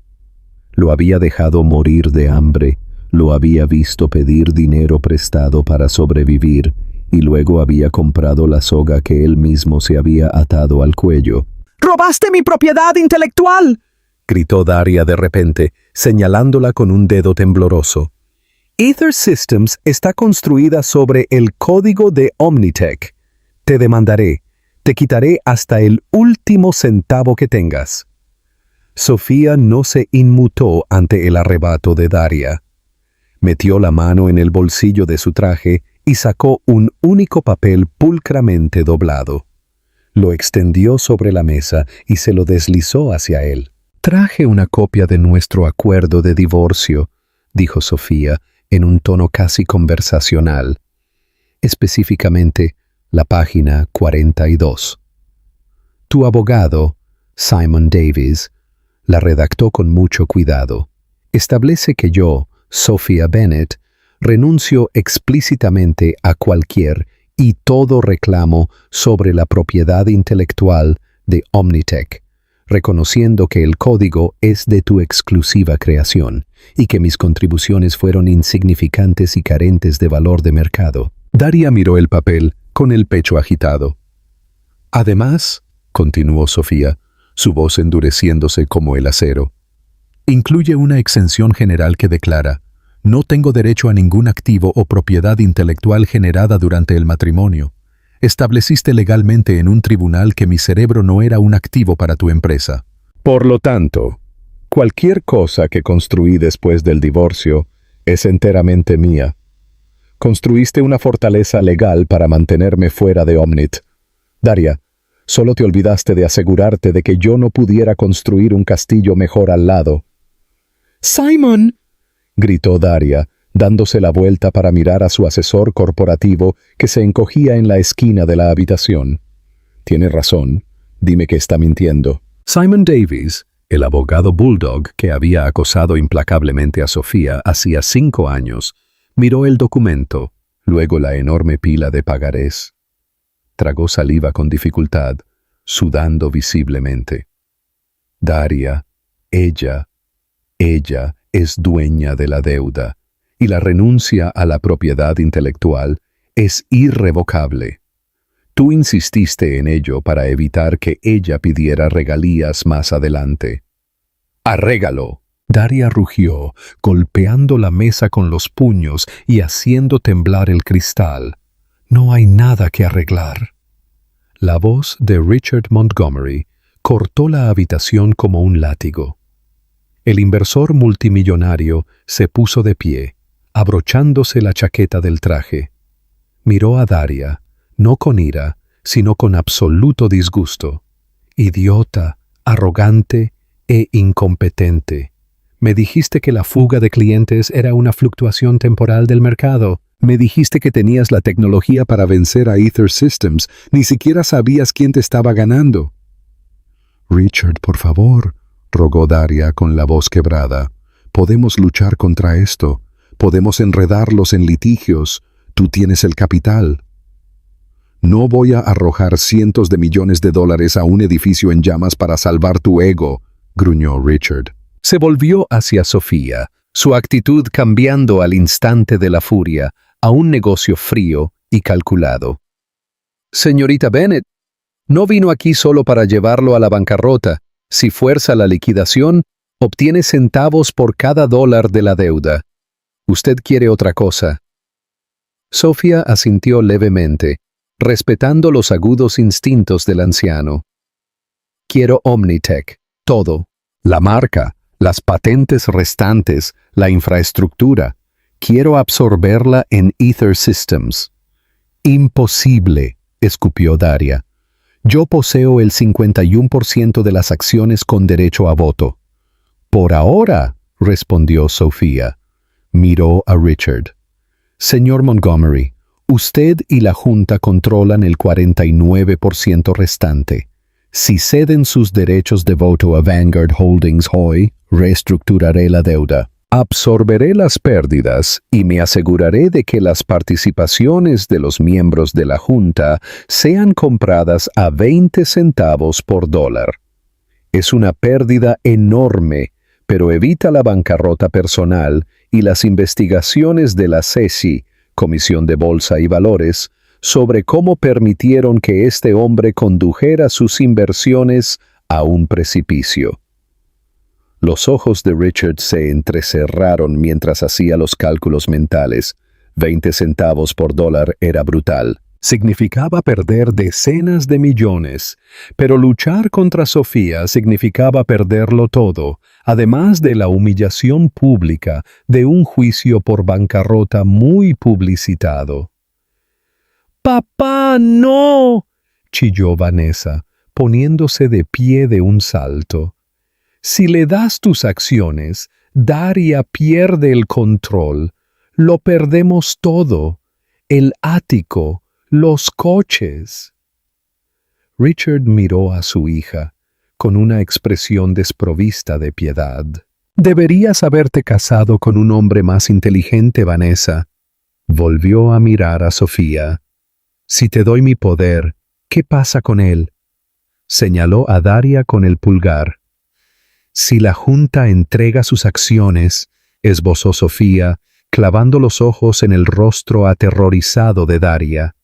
S1: Lo había dejado morir de hambre, lo había visto pedir dinero prestado para sobrevivir y luego había comprado la soga que él mismo se había atado al cuello.
S5: ¡Robaste mi propiedad intelectual!
S1: Gritó Daria de repente, señalándola con un dedo tembloroso. Ether Systems está construida sobre el código de Omnitech. Te demandaré. Te quitaré hasta el último centavo que tengas. Sofía no se inmutó ante el arrebato de Daria. Metió la mano en el bolsillo de su traje y sacó un único papel pulcramente doblado. Lo extendió sobre la mesa y se lo deslizó hacia él. «Traje una copia de nuestro acuerdo de divorcio», dijo Sofía en un tono casi conversacional. Específicamente, la página 42. Tu abogado, Simon Davies, la redactó con mucho cuidado. Establece que yo, Sophia Bennett, renuncio explícitamente a cualquier y todo reclamo sobre la propiedad intelectual de Omnitech, reconociendo que el código es de tu exclusiva creación y que mis contribuciones fueron insignificantes y carentes de valor de mercado. Daria miró el papel con el pecho agitado. Además, continuó Sofía, su voz endureciéndose como el acero, incluye una exención general que declara: no tengo derecho a ningún activo o propiedad intelectual generada durante el matrimonio. Estableciste legalmente en un tribunal que mi cerebro no era un activo para tu empresa. Por lo tanto, cualquier cosa que construí después del divorcio es enteramente mía. Construiste una fortaleza legal para mantenerme fuera de Omnit. Daria, solo te olvidaste de asegurarte de que yo no pudiera construir un castillo mejor al lado.
S5: ¡Simon!,
S1: gritó Daria, dándose la vuelta para mirar a su asesor corporativo que se encogía en la esquina de la habitación. Tienes razón. Dime que está mintiendo. Simon Davies, el abogado bulldog que había acosado implacablemente a Sofía hacía 5 años, miró el documento, luego la enorme pila de pagarés. Tragó saliva con dificultad, sudando visiblemente. Daria, ella es dueña de la deuda, y la renuncia a la propiedad intelectual es irrevocable. Tú insististe en ello para evitar que ella pidiera regalías más adelante. ¡Arrégalo! Daria rugió, golpeando la mesa con los puños y haciendo temblar el cristal. No hay nada que arreglar. La voz de Richard Montgomery cortó la habitación como un látigo. El inversor multimillonario se puso de pie, abrochándose la chaqueta del traje. Miró a Daria, no con ira, sino con absoluto disgusto. Idiota, arrogante e incompetente. Me dijiste que la fuga de clientes era una fluctuación temporal del mercado. Me dijiste que tenías la tecnología para vencer a Ether Systems. Ni siquiera sabías quién te estaba ganando. Richard, por favor, rogó Daria con la voz quebrada. Podemos luchar contra esto. Podemos enredarlos en litigios. Tú tienes el capital. No voy a arrojar cientos de millones de dólares a un edificio en llamas para salvar tu ego, gruñó Richard. Se volvió hacia Sofía, su actitud cambiando al instante de la furia a un negocio frío y calculado. Señorita Bennett, no vino aquí solo para llevarlo a la bancarrota. Si fuerza la liquidación, obtiene centavos por cada dólar de la deuda. Usted quiere otra cosa. Sofía asintió levemente, respetando los agudos instintos del anciano. Quiero Omnitech, todo. La marca, las patentes restantes, la infraestructura. Quiero absorberla en Ether Systems. Imposible, escupió Daria. Yo poseo el 51% de las acciones con derecho a voto. Por ahora, respondió Sofía. Miró a Richard. Señor Montgomery, usted y la Junta controlan el 49% restante. Si ceden sus derechos de voto a Vanguard Holdings hoy, reestructuraré la deuda. Absorberé las pérdidas y me aseguraré de que las participaciones de los miembros de la Junta sean compradas a 20 centavos por dólar. Es una pérdida enorme, pero evita la bancarrota personal y las investigaciones de la SEC, Comisión de Bolsa y Valores, sobre cómo permitieron que este hombre condujera sus inversiones a un precipicio. Los ojos de Richard se entrecerraron mientras hacía los cálculos mentales. 20 centavos por dólar era brutal. Significaba perder decenas de millones, pero luchar contra Sofía significaba perderlo todo, además de la humillación pública de un juicio por bancarrota muy publicitado. «¡Papá, no!», chilló Vanessa, poniéndose de pie de un salto. «Si le das tus acciones, Daria pierde el control. Lo perdemos todo. El ático, los coches». Richard miró a su hija con una expresión desprovista de piedad. «Deberías haberte casado con un hombre más inteligente, Vanessa». Volvió a mirar a Sofía. «Si te doy mi poder, ¿qué pasa con él?», señaló a Daria con el pulgar. «Si la Junta entrega sus acciones», esbozó Sofía, clavando los ojos en el rostro aterrorizado de Daria.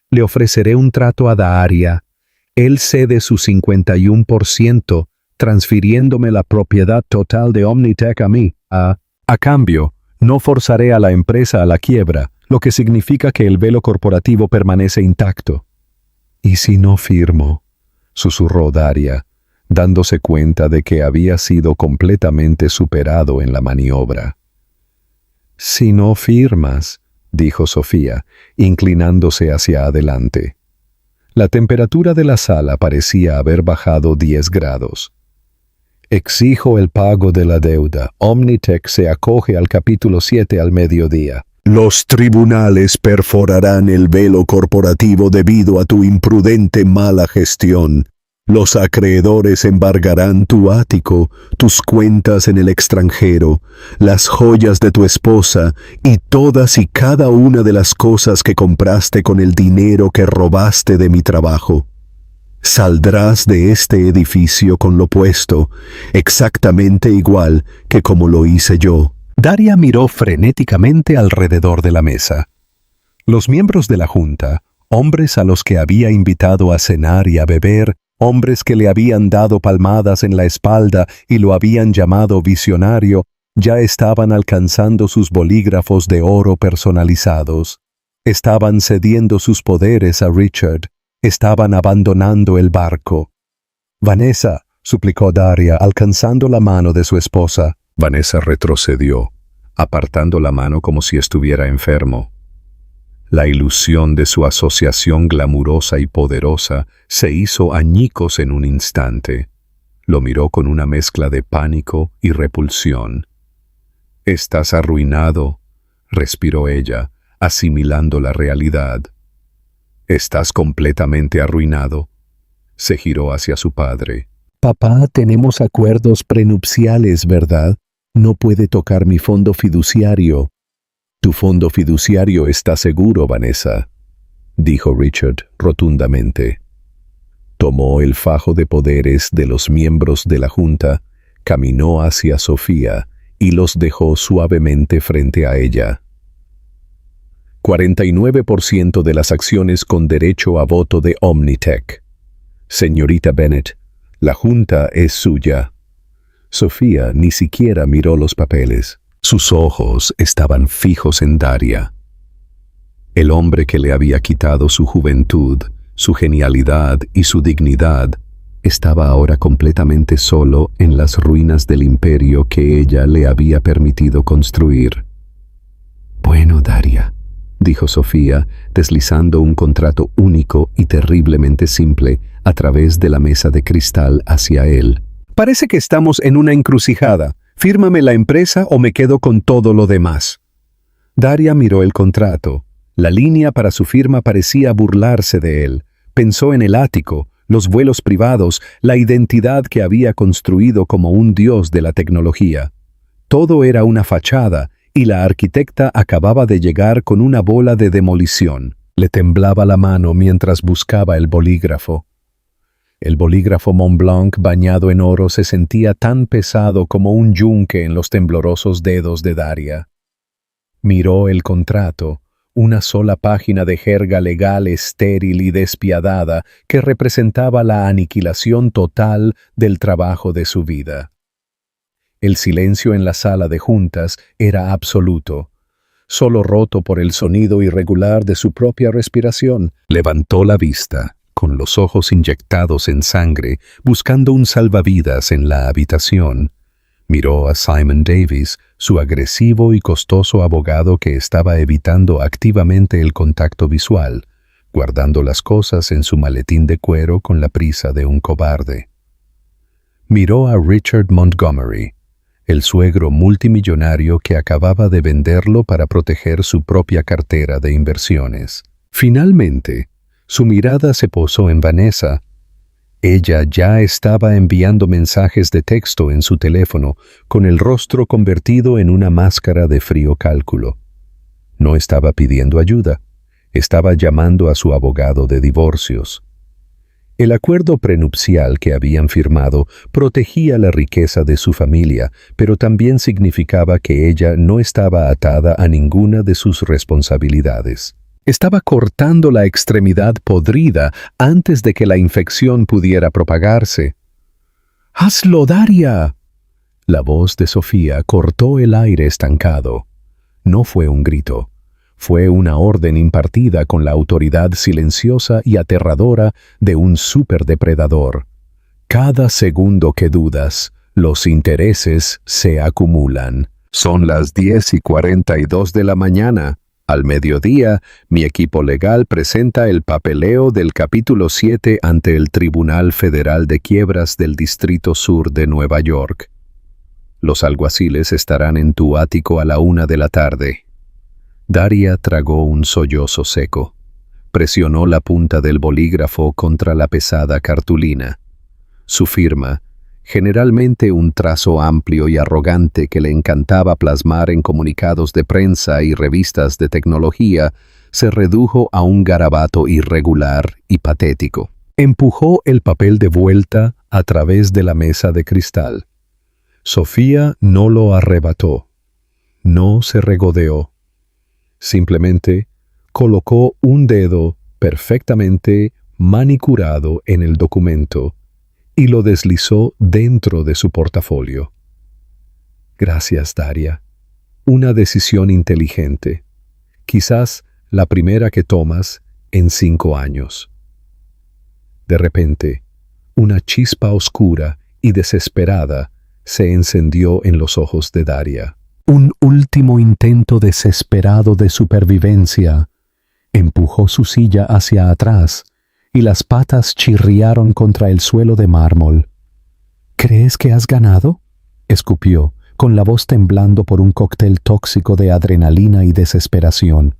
S1: «Le ofreceré un trato a Daria. Él cede su 51%, transfiriéndome la propiedad total de Omnitech a mí. A cambio, no forzaré a la empresa a la quiebra, lo que significa que el velo corporativo permanece intacto». «¿Y si no firmo?», susurró Daria, dándose cuenta de que había sido completamente superado en la maniobra. «Si no firmas», dijo Sofía, inclinándose hacia adelante. La temperatura de la sala parecía haber bajado 10 grados. «Exijo el pago de la deuda. Omnitech se acoge al capítulo 7 al mediodía». «Los tribunales perforarán el velo corporativo debido a tu imprudente mala gestión. Los acreedores embargarán tu ático, tus cuentas en el extranjero, las joyas de tu esposa y todas y cada una de las cosas que compraste con el dinero que robaste de mi trabajo. Saldrás de este edificio con lo puesto, exactamente igual que como lo hice yo». Daria miró frenéticamente alrededor de la mesa. Los miembros de la Junta, hombres a los que había invitado a cenar y a beber, hombres que le habían dado palmadas en la espalda y lo habían llamado visionario, ya estaban alcanzando sus bolígrafos de oro personalizados. Estaban cediendo sus poderes a Richard. Estaban abandonando el barco. «Vanessa», suplicó Daria, alcanzando la mano de su esposa. Vanessa retrocedió, apartando la mano como si estuviera enfermo. La ilusión de su asociación glamurosa y poderosa se hizo añicos en un instante. Lo miró con una mezcla de pánico y repulsión. «Estás arruinado», respiró ella, asimilando la realidad. «Estás completamente arruinado». Se giró hacia su padre. «Papá, tenemos acuerdos prenupciales, ¿verdad? No puede tocar mi fondo fiduciario». «Tu fondo fiduciario está seguro, Vanessa», dijo Richard rotundamente. Tomó el fajo de poderes de los miembros de la Junta, caminó hacia Sofía y los dejó suavemente frente a ella. 49% de las acciones con derecho a voto de Omnitech. Señorita Bennett, la Junta es suya. Sofía ni siquiera miró los papeles. Sus ojos estaban fijos en Daria. El hombre que le había quitado su juventud, su genialidad y su dignidad, estaba ahora completamente solo en las ruinas del imperio que ella le había permitido construir. «Bueno, Daria», dijo Sofía, deslizando un contrato único y terriblemente simple a través de la mesa de cristal hacia él. «Parece que estamos en una encrucijada. Fírmame la empresa o me quedo con todo lo demás». Daria miró el contrato. La línea para su firma parecía burlarse de él. Pensó en el ático, los vuelos privados, la identidad que había construido como un dios de la tecnología. Todo era una fachada y la arquitecta acababa de llegar con una bola de demolición. Le temblaba la mano mientras buscaba el bolígrafo. El bolígrafo Montblanc bañado en oro se sentía tan pesado como un yunque en los temblorosos dedos de Daria. Miró el contrato, una sola página de jerga legal estéril y despiadada que representaba la aniquilación total del trabajo de su vida. El silencio en la sala de juntas era absoluto, solo roto por el sonido irregular de su propia respiración. Levantó la vista, con los ojos inyectados en sangre, buscando un salvavidas en la habitación. Miró a Simon Davis, su agresivo y costoso abogado que estaba evitando activamente el contacto visual, guardando las cosas en su maletín de cuero con la prisa de un cobarde. Miró a Richard Montgomery, el suegro multimillonario que acababa de venderlo para proteger su propia cartera de inversiones. Finalmente, su mirada se posó en Vanessa. Ella ya estaba enviando mensajes de texto en su teléfono, con el rostro convertido en una máscara de frío cálculo. No estaba pidiendo ayuda, estaba llamando a su abogado de divorcios. El acuerdo prenupcial que habían firmado protegía la riqueza de su familia, pero también significaba que ella no estaba atada a ninguna de sus responsabilidades. Estaba cortando la extremidad podrida antes de que la infección pudiera propagarse. ¡Hazlo, Daria! La voz de Sofía cortó el aire estancado. No fue un grito. Fue una orden impartida con la autoridad silenciosa y aterradora de un superdepredador. Cada segundo que dudas, los intereses se acumulan. Son las 10:42 de la mañana. Al mediodía, mi equipo legal presenta el papeleo del capítulo 7 ante el Tribunal Federal de Quiebras del Distrito Sur de Nueva York. Los alguaciles estarán en tu ático a la 1 de la tarde. Daria tragó un sollozo seco. Presionó la punta del bolígrafo contra la pesada cartulina. Su firma, generalmente un trazo amplio y arrogante que le encantaba plasmar en comunicados de prensa y revistas de tecnología, se redujo a un garabato irregular y patético. Empujó el papel de vuelta a través de la mesa de cristal. Sofía no lo arrebató. No se regodeó. Simplemente colocó un dedo perfectamente manicurado en el documento y lo deslizó dentro de su portafolio. Gracias, Daria. Una decisión inteligente. Quizás la primera que tomas en 5 años. De repente, una chispa oscura y desesperada se encendió en los ojos de Daria. Un último intento desesperado de supervivencia. Empujó su silla hacia atrás y las patas chirriaron contra el suelo de mármol. ¿Crees que has ganado?, escupió, con la voz temblando por un cóctel tóxico de adrenalina y desesperación.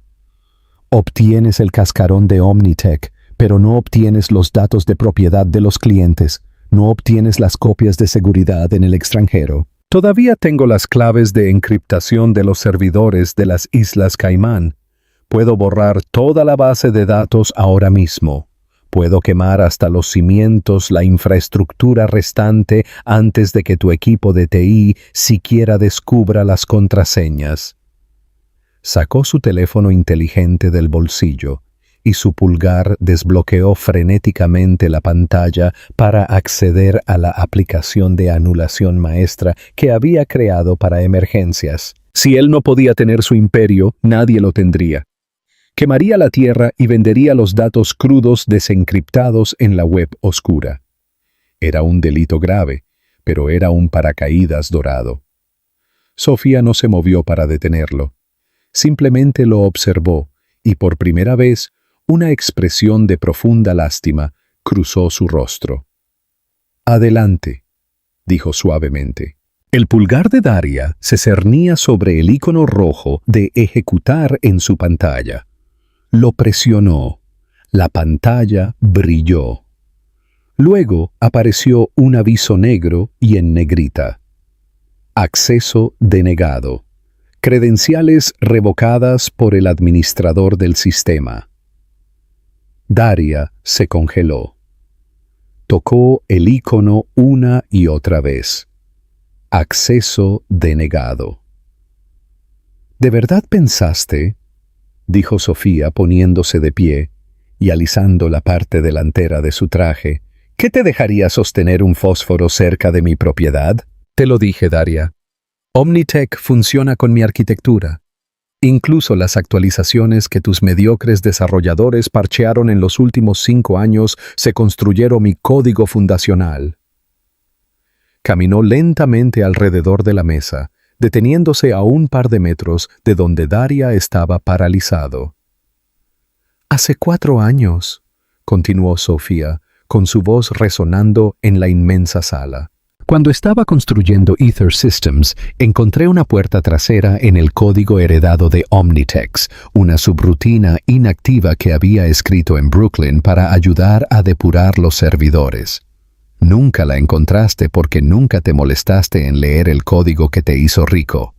S1: Obtienes el cascarón de Omnitech, pero no obtienes los datos de propiedad de los clientes, no obtienes las copias de seguridad en el extranjero. Todavía tengo las claves de encriptación de los servidores de las Islas Caimán. Puedo borrar toda la base de datos ahora mismo. Puedo quemar hasta los cimientos la infraestructura restante antes de que tu equipo de TI siquiera descubra las contraseñas. Sacó su teléfono inteligente del bolsillo y su pulgar desbloqueó frenéticamente la pantalla para acceder a la aplicación de anulación maestra que había creado para emergencias. Si él no podía tener su imperio, nadie lo tendría. Quemaría la tierra y vendería los datos crudos desencriptados en la web oscura. Era un delito grave, pero era un paracaídas dorado. Sofía no se movió para detenerlo. Simplemente lo observó y por primera vez una expresión de profunda lástima cruzó su rostro. «Adelante», dijo suavemente. El pulgar de Daria se cernía sobre el icono rojo de ejecutar en su pantalla. Lo presionó. La pantalla brilló. Luego apareció un aviso negro y en negrita. Acceso denegado. Credenciales revocadas por el administrador del sistema. Daria se congeló. Tocó el icono una y otra vez. Acceso denegado. ¿De verdad pensaste?, dijo Sofía poniéndose de pie y alisando la parte delantera de su traje, ¿que te dejaría sostener un fósforo cerca de mi propiedad?
S2: Te lo dije, Daria. Omnitech funciona con mi arquitectura. Incluso las actualizaciones que tus mediocres desarrolladores parchearon en los últimos 5 años se construyeron mi código fundacional. Caminó lentamente alrededor de la mesa, deteniéndose a un par de metros de donde Daria estaba paralizado. «Hace 4 años», continuó Sofía, con su voz resonando en la inmensa sala. «Cuando estaba construyendo Ether Systems, encontré una puerta trasera en el código heredado de Omnitech, una subrutina inactiva que había escrito en Brooklyn para ayudar a depurar los servidores. Nunca la encontraste porque nunca te molestaste en leer el código que te hizo rico.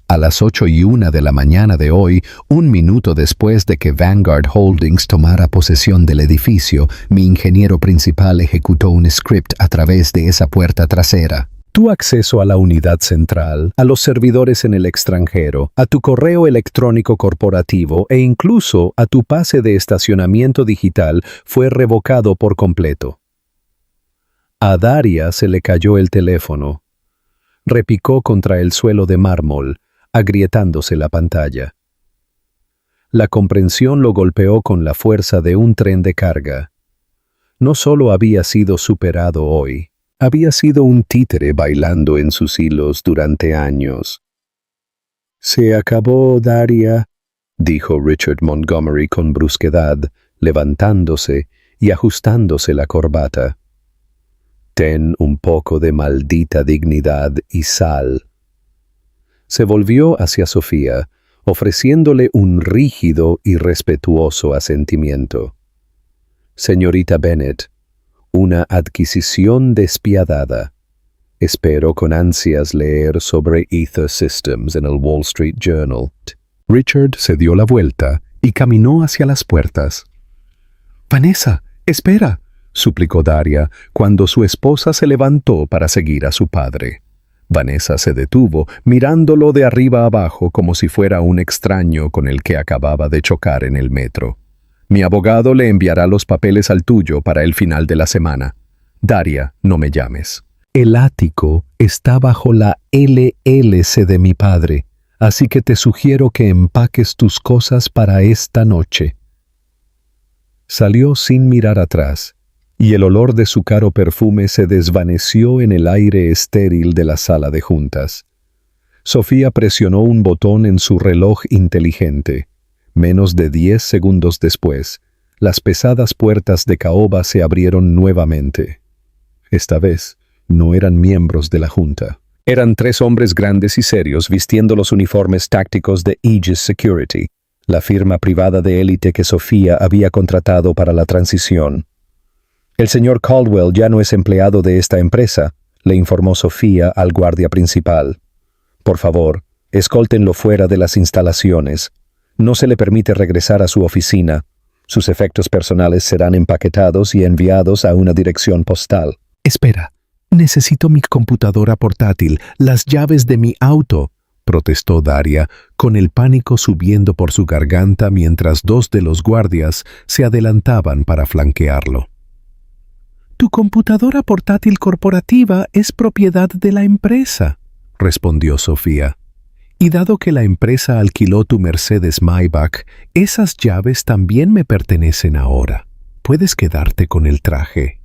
S2: A las 8:01 de la mañana de hoy, 1 minuto después de que Vanguard Holdings tomara posesión del edificio, mi ingeniero principal ejecutó un script a través de esa puerta trasera. Tu acceso a la unidad central, a los servidores en el extranjero, a tu correo electrónico corporativo e incluso a tu pase de estacionamiento digital fue revocado por completo. A Daria se le cayó el teléfono. Repicó contra el suelo de mármol, agrietándose la pantalla. La comprensión lo golpeó con la fuerza de un tren de carga. No solo había sido superado hoy, había sido un títere bailando en sus hilos durante años. «Se acabó, Daria», dijo Richard Montgomery con brusquedad, levantándose y ajustándose la corbata. «Ten un poco de maldita dignidad y sal». Se volvió hacia Sofía, ofreciéndole un rígido y respetuoso asentimiento. «Señorita Bennet, una adquisición despiadada. Espero con ansias leer sobre Ether Systems en el Wall Street Journal». Richard se dio la vuelta y caminó hacia las puertas. «Vanessa, espera», suplicó Daria cuando su esposa se levantó para seguir a su padre. Vanessa se detuvo, mirándolo de arriba abajo como si fuera un extraño con el que acababa de chocar en el metro. «Mi abogado le enviará los papeles al tuyo para el final de la semana. Daria, no me llames». «El ático está bajo la LLC de mi padre, así que te sugiero que empaques tus cosas para esta noche». Salió sin mirar atrás, y el olor de su caro perfume se desvaneció en el aire estéril de la sala de juntas. Sofía presionó un botón en su reloj inteligente. Menos de 10 segundos después, las pesadas puertas de caoba se abrieron nuevamente. Esta vez, no eran miembros de la junta. Eran 3 hombres grandes y serios vistiendo los uniformes tácticos de Aegis Security, la firma privada de élite que Sofía había contratado para la transición. «El señor Caldwell ya no es empleado de esta empresa», le informó Sofía al guardia principal. «Por favor, escóltenlo fuera de las instalaciones. No se le permite regresar a su oficina. Sus efectos personales serán empaquetados y enviados a una dirección postal». «Espera, necesito mi computadora portátil, las llaves de mi auto», protestó Daria, con el pánico subiendo por su garganta mientras 2 de los guardias se adelantaban para flanquearlo. «Tu computadora portátil corporativa es propiedad de la empresa», respondió Sofía. «Y dado que la empresa alquiló tu Mercedes Maybach, esas llaves también me pertenecen ahora. Puedes quedarte con el traje».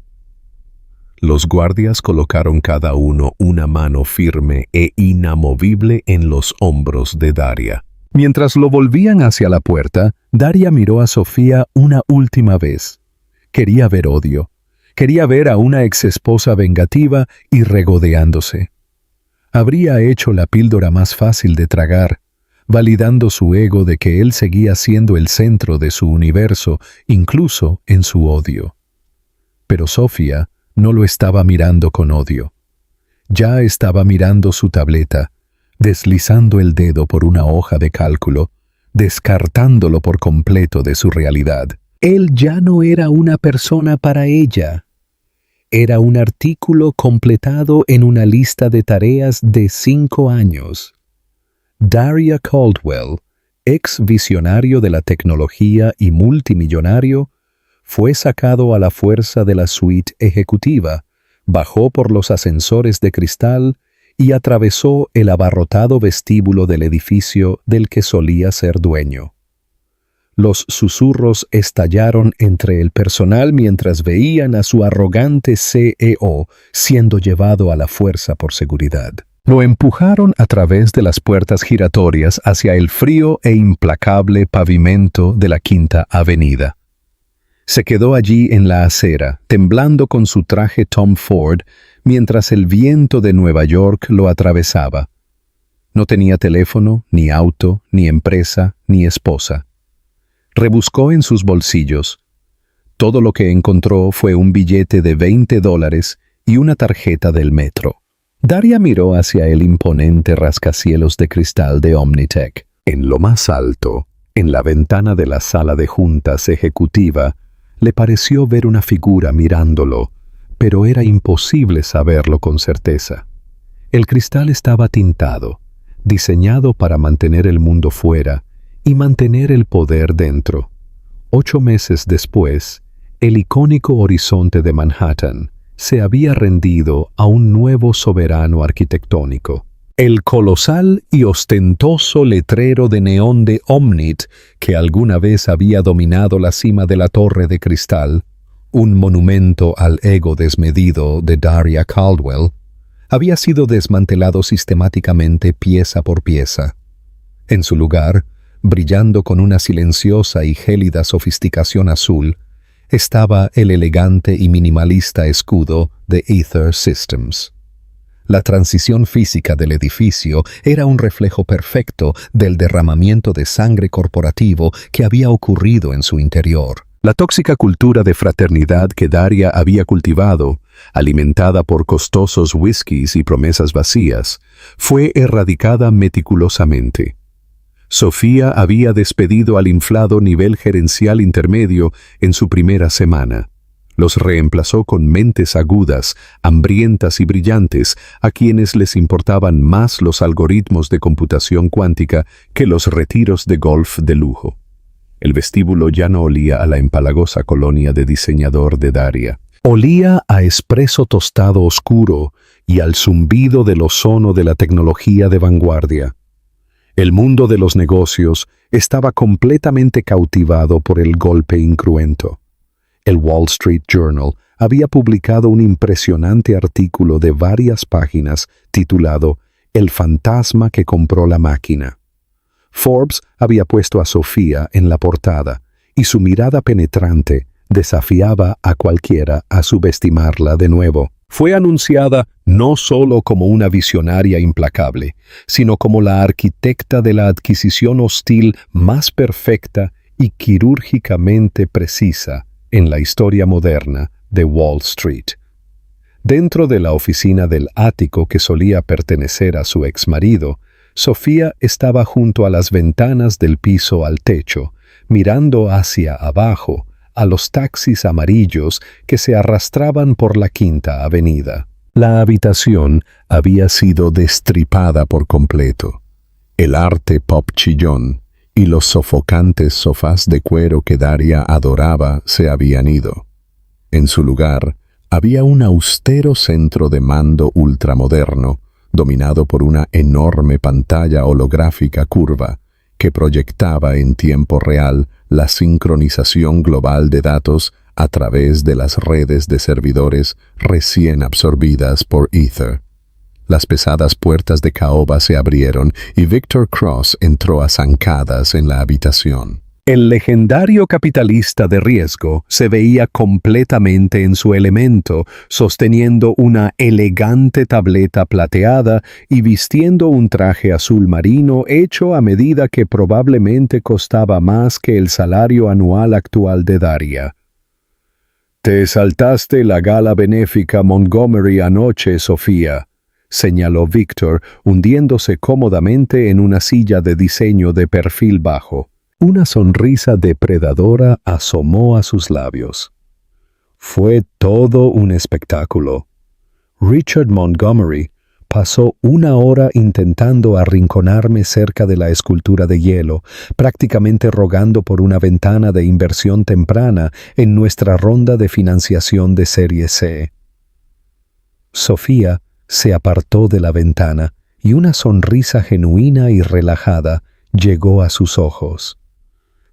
S2: Los guardias colocaron cada uno una mano firme e inamovible en los hombros de Daria. Mientras lo volvían hacia la puerta, Daria miró a Sofía una última vez. Quería ver odio. Quería ver a una exesposa vengativa y regodeándose. Habría hecho la píldora más fácil de tragar, validando su ego de que él seguía siendo el centro de su universo, incluso en su odio. Pero Sofía no lo estaba mirando con odio.
S1: Ya estaba mirando su tableta, deslizando el dedo por una hoja de cálculo, descartándolo por completo de su realidad. Él ya no era una persona para ella. Era un artículo completado en una lista de tareas de 5 años. Daria Caldwell, ex visionario de la tecnología y multimillonario, fue sacado a la fuerza de la suite ejecutiva, bajó por los ascensores de cristal y atravesó el abarrotado vestíbulo del edificio del que solía ser dueño. Los susurros estallaron entre el personal mientras veían a su arrogante CEO siendo llevado a la fuerza por seguridad. Lo empujaron a través de las puertas giratorias hacia el frío e implacable pavimento de la Quinta Avenida. Se quedó allí en la acera, temblando con su traje Tom Ford, mientras el viento de Nueva York lo atravesaba. No tenía teléfono, ni auto, ni empresa, ni esposa. Rebuscó en sus bolsillos. Todo lo que encontró fue un billete de $20 y una tarjeta del metro. Daria miró hacia el imponente rascacielos de cristal de Omnitech. En lo más alto, en la ventana de la sala de juntas ejecutiva, le pareció ver una figura mirándolo, pero era imposible saberlo con certeza. El cristal estaba tintado, diseñado para mantener el mundo fuera y mantener el poder dentro. 8 meses después, el icónico horizonte de Manhattan se había rendido a un nuevo soberano arquitectónico. El colosal y ostentoso letrero de neón de Omnit, que alguna vez había dominado la cima de la torre de cristal, un monumento al ego desmedido de Daria Caldwell, había sido desmantelado sistemáticamente pieza por pieza. En su lugar, brillando con una silenciosa y gélida sofisticación azul, estaba el elegante y minimalista escudo de Ether Systems. La transición física del edificio era un reflejo perfecto del derramamiento de sangre corporativo que había ocurrido en su interior. La tóxica cultura de fraternidad que Daria había cultivado, alimentada por costosos whiskies y promesas vacías, fue erradicada meticulosamente. Sofía había despedido al inflado nivel gerencial intermedio en su primera semana. Los reemplazó con mentes agudas, hambrientas y brillantes, a quienes les importaban más los algoritmos de computación cuántica que los retiros de golf de lujo. El vestíbulo ya no olía a la empalagosa colonia de diseñador de Daria. Olía a espresso tostado oscuro y al zumbido del ozono de la tecnología de vanguardia. El mundo de los negocios estaba completamente cautivado por el golpe incruento. El Wall Street Journal había publicado un impresionante artículo de varias páginas titulado El fantasma que compró la máquina. Forbes había puesto a Sofía en la portada y su mirada penetrante desafiaba a cualquiera a subestimarla de nuevo. Fue anunciada no solo como una visionaria implacable, sino como la arquitecta de la adquisición hostil más perfecta y quirúrgicamente precisa en la historia moderna de Wall Street. Dentro de la oficina del ático que solía pertenecer a su exmarido, Sofía estaba junto a las ventanas del piso al techo, mirando hacia abajo a los taxis amarillos que se arrastraban por la Quinta Avenida. La habitación había sido destripada por completo. El arte pop chillón y los sofocantes sofás de cuero que Daria adoraba se habían ido. En su lugar, había un austero centro de mando ultramoderno, dominado por una enorme pantalla holográfica curva, que proyectaba en tiempo real la sincronización global de datos a través de las redes de servidores recién absorbidas por Ether. Las pesadas puertas de caoba se abrieron y Victor Cross entró a zancadas en la habitación. El legendario capitalista de riesgo se veía completamente en su elemento, sosteniendo una elegante tableta plateada y vistiendo un traje azul marino hecho a medida que probablemente costaba más que el salario anual actual de Daria. «Te saltaste la gala benéfica Montgomery anoche, Sofía», señaló Víctor, hundiéndose cómodamente en una silla de diseño de perfil bajo. Una sonrisa depredadora asomó a sus labios. Fue todo un espectáculo. Richard Montgomery pasó 1 hora intentando arrinconarme cerca de la escultura de hielo, prácticamente rogando por una ventana de inversión temprana en nuestra ronda de financiación de Serie C. Sofía se apartó de la ventana y una sonrisa genuina y relajada llegó a sus ojos.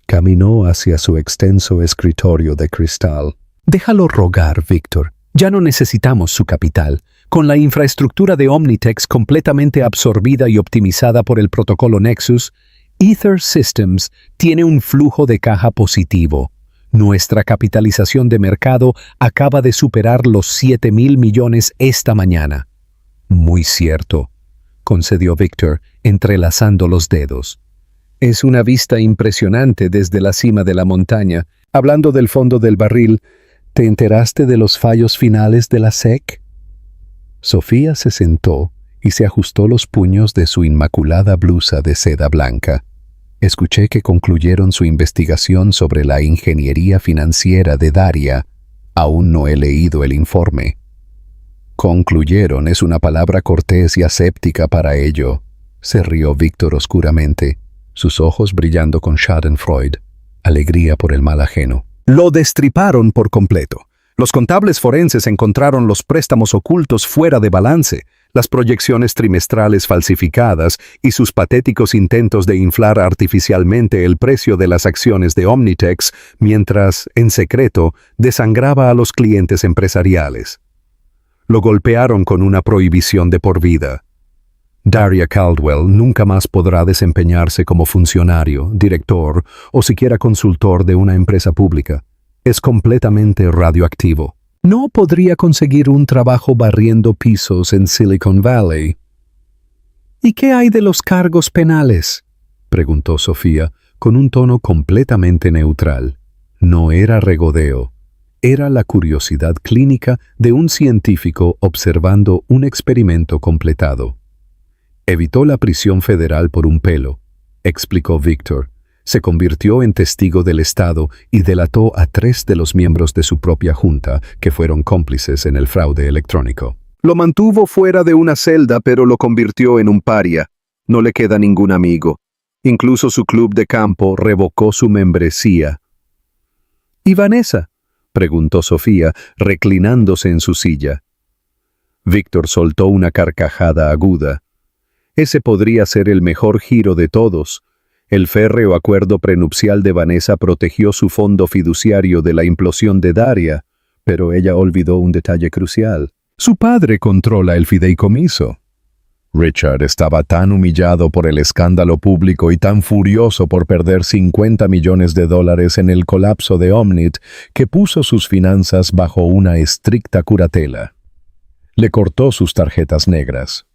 S1: Caminó hacia su extenso escritorio de cristal. «Déjalo rogar, Víctor. Ya no necesitamos su capital. Con la infraestructura de Omnitex completamente absorbida y optimizada por el protocolo Nexus, Ether Systems tiene un flujo de caja positivo. Nuestra capitalización de mercado acaba de superar los 7.000 millones esta mañana». «Muy cierto», concedió Víctor, entrelazando los dedos. «Es una vista impresionante desde la cima de la montaña. Hablando del fondo del barril, ¿te enteraste de los fallos finales de la SEC?» Sofía se sentó y se ajustó los puños de su inmaculada blusa de seda blanca. «Escuché que concluyeron su investigación sobre la ingeniería financiera de Daria. Aún no he leído el informe». «Concluyeron» es una palabra cortés y aséptica para ello, se rió Víctor oscuramente, sus ojos brillando con schadenfreude, alegría por el mal ajeno. «Lo destriparon por completo. Los contables forenses encontraron los préstamos ocultos fuera de balance, las proyecciones trimestrales falsificadas y sus patéticos intentos de inflar artificialmente el precio de las acciones de Omnitex mientras, en secreto, desangraba a los clientes empresariales. Lo golpearon con una prohibición de por vida. Daria Caldwell nunca más podrá desempeñarse como funcionario, director o siquiera consultor de una empresa pública. Es completamente radioactivo. No podría conseguir un trabajo barriendo pisos en Silicon Valley». «¿Y qué hay de los cargos penales?», preguntó Sofía, con un tono completamente neutral. No era regodeo. Era la curiosidad clínica de un científico observando un experimento completado. «Evitó la prisión federal por un pelo», explicó Víctor. «Se convirtió en testigo del Estado y delató a 3 de los miembros de su propia junta que fueron cómplices en el fraude electrónico. Lo mantuvo fuera de una celda, pero lo convirtió en un paria. No le queda ningún amigo. Incluso su club de campo revocó su membresía». «¿Y Vanessa?», preguntó Sofía, reclinándose en su silla. Víctor soltó una carcajada aguda. Ese podría ser el mejor giro de todos. El férreo acuerdo prenupcial de Vanessa protegió su fondo fiduciario de la implosión de Daria, pero ella olvidó un detalle crucial. Su padre controla el fideicomiso. Richard estaba tan humillado por el escándalo público y tan furioso por perder $50 millones en el colapso de Omnit que puso sus finanzas bajo una estricta curatela. Le cortó sus tarjetas negras.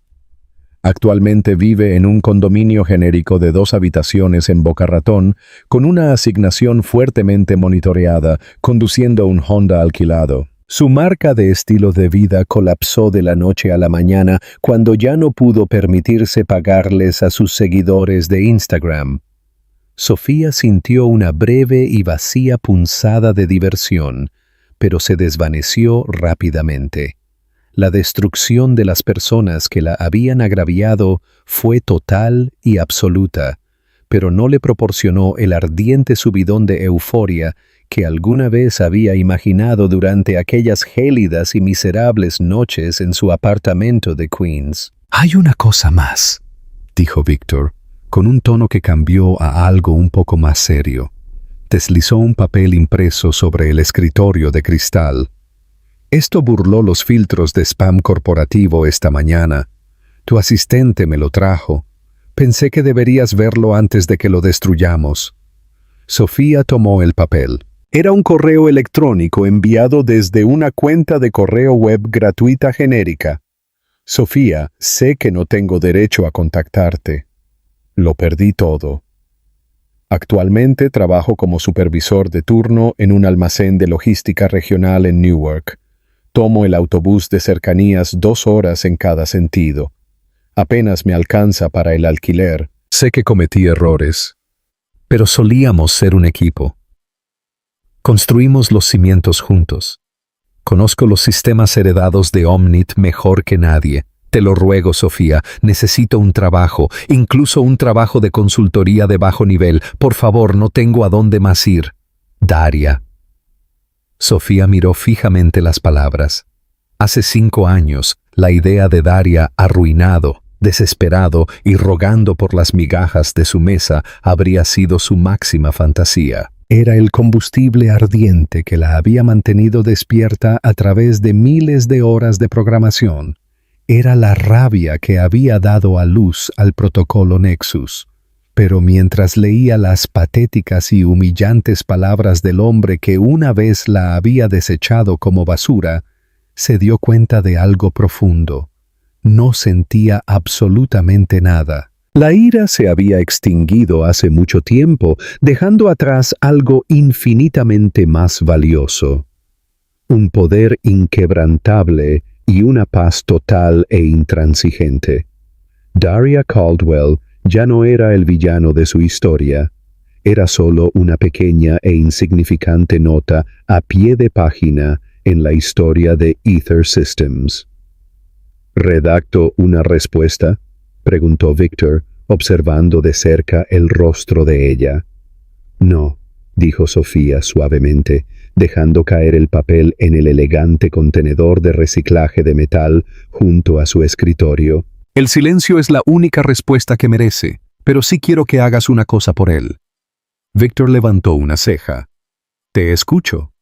S1: Actualmente vive en un condominio genérico de 2 habitaciones en Boca Ratón, con una asignación fuertemente monitoreada, conduciendo un Honda alquilado. Su marca de estilo de vida colapsó de la noche a la mañana cuando ya no pudo permitirse pagarles a sus seguidores de Instagram. Sofía sintió una breve y vacía punzada de diversión, pero se desvaneció rápidamente. La destrucción de las personas que la habían agraviado fue total y absoluta, pero no le proporcionó el ardiente subidón de euforia que alguna vez había imaginado durante aquellas gélidas y miserables noches en su apartamento de Queens. «Hay una cosa más», dijo Víctor, con un tono que cambió a algo un poco más serio. Deslizó un papel impreso sobre el escritorio de cristal. «Esto burló los filtros de spam corporativo esta mañana. Tu asistente me lo trajo. Pensé que deberías verlo antes de que lo destruyamos». Sofía tomó el papel. Era un correo electrónico enviado desde una cuenta de correo web gratuita genérica. «Sofía, sé que no tengo derecho a contactarte. Lo perdí todo. Actualmente trabajo como supervisor de turno en un almacén de logística regional en Newark.
S2: Tomo el autobús de cercanías 2 horas en cada sentido. Apenas me alcanza para el alquiler.
S1: Sé que cometí errores, pero solíamos ser un equipo. Construimos los cimientos juntos. Conozco los sistemas heredados de Omnit mejor que nadie. Te lo ruego, Sofía, necesito un trabajo, incluso un trabajo de consultoría de bajo nivel. Por favor, no tengo a dónde más ir. Daria. Sofía miró fijamente las palabras. Hace 5 años, la idea de Daria, arruinado, desesperado y rogando por las migajas de su mesa, habría sido su máxima fantasía. Era el combustible ardiente que la había mantenido despierta a través de miles de horas de programación. Era la rabia que había dado a luz al protocolo Nexus. Pero mientras leía las patéticas y humillantes palabras del hombre que una vez la había desechado como basura, se dio cuenta de algo profundo. No sentía absolutamente nada. La ira se había extinguido hace mucho tiempo, dejando atrás algo infinitamente más valioso. Un poder inquebrantable y una paz total e intransigente. Daria Caldwell ya no era el villano de su historia. Era solo una pequeña e insignificante nota a pie de página en la historia de Ether Systems. ¿Redacto una respuesta?, preguntó Victor, observando de cerca el rostro de ella. No, dijo Sofía suavemente, dejando caer el papel en el elegante contenedor de reciclaje de metal junto a su escritorio. El silencio es la única respuesta que merece, pero sí quiero que hagas una cosa por él. Victor levantó una ceja. Te escucho.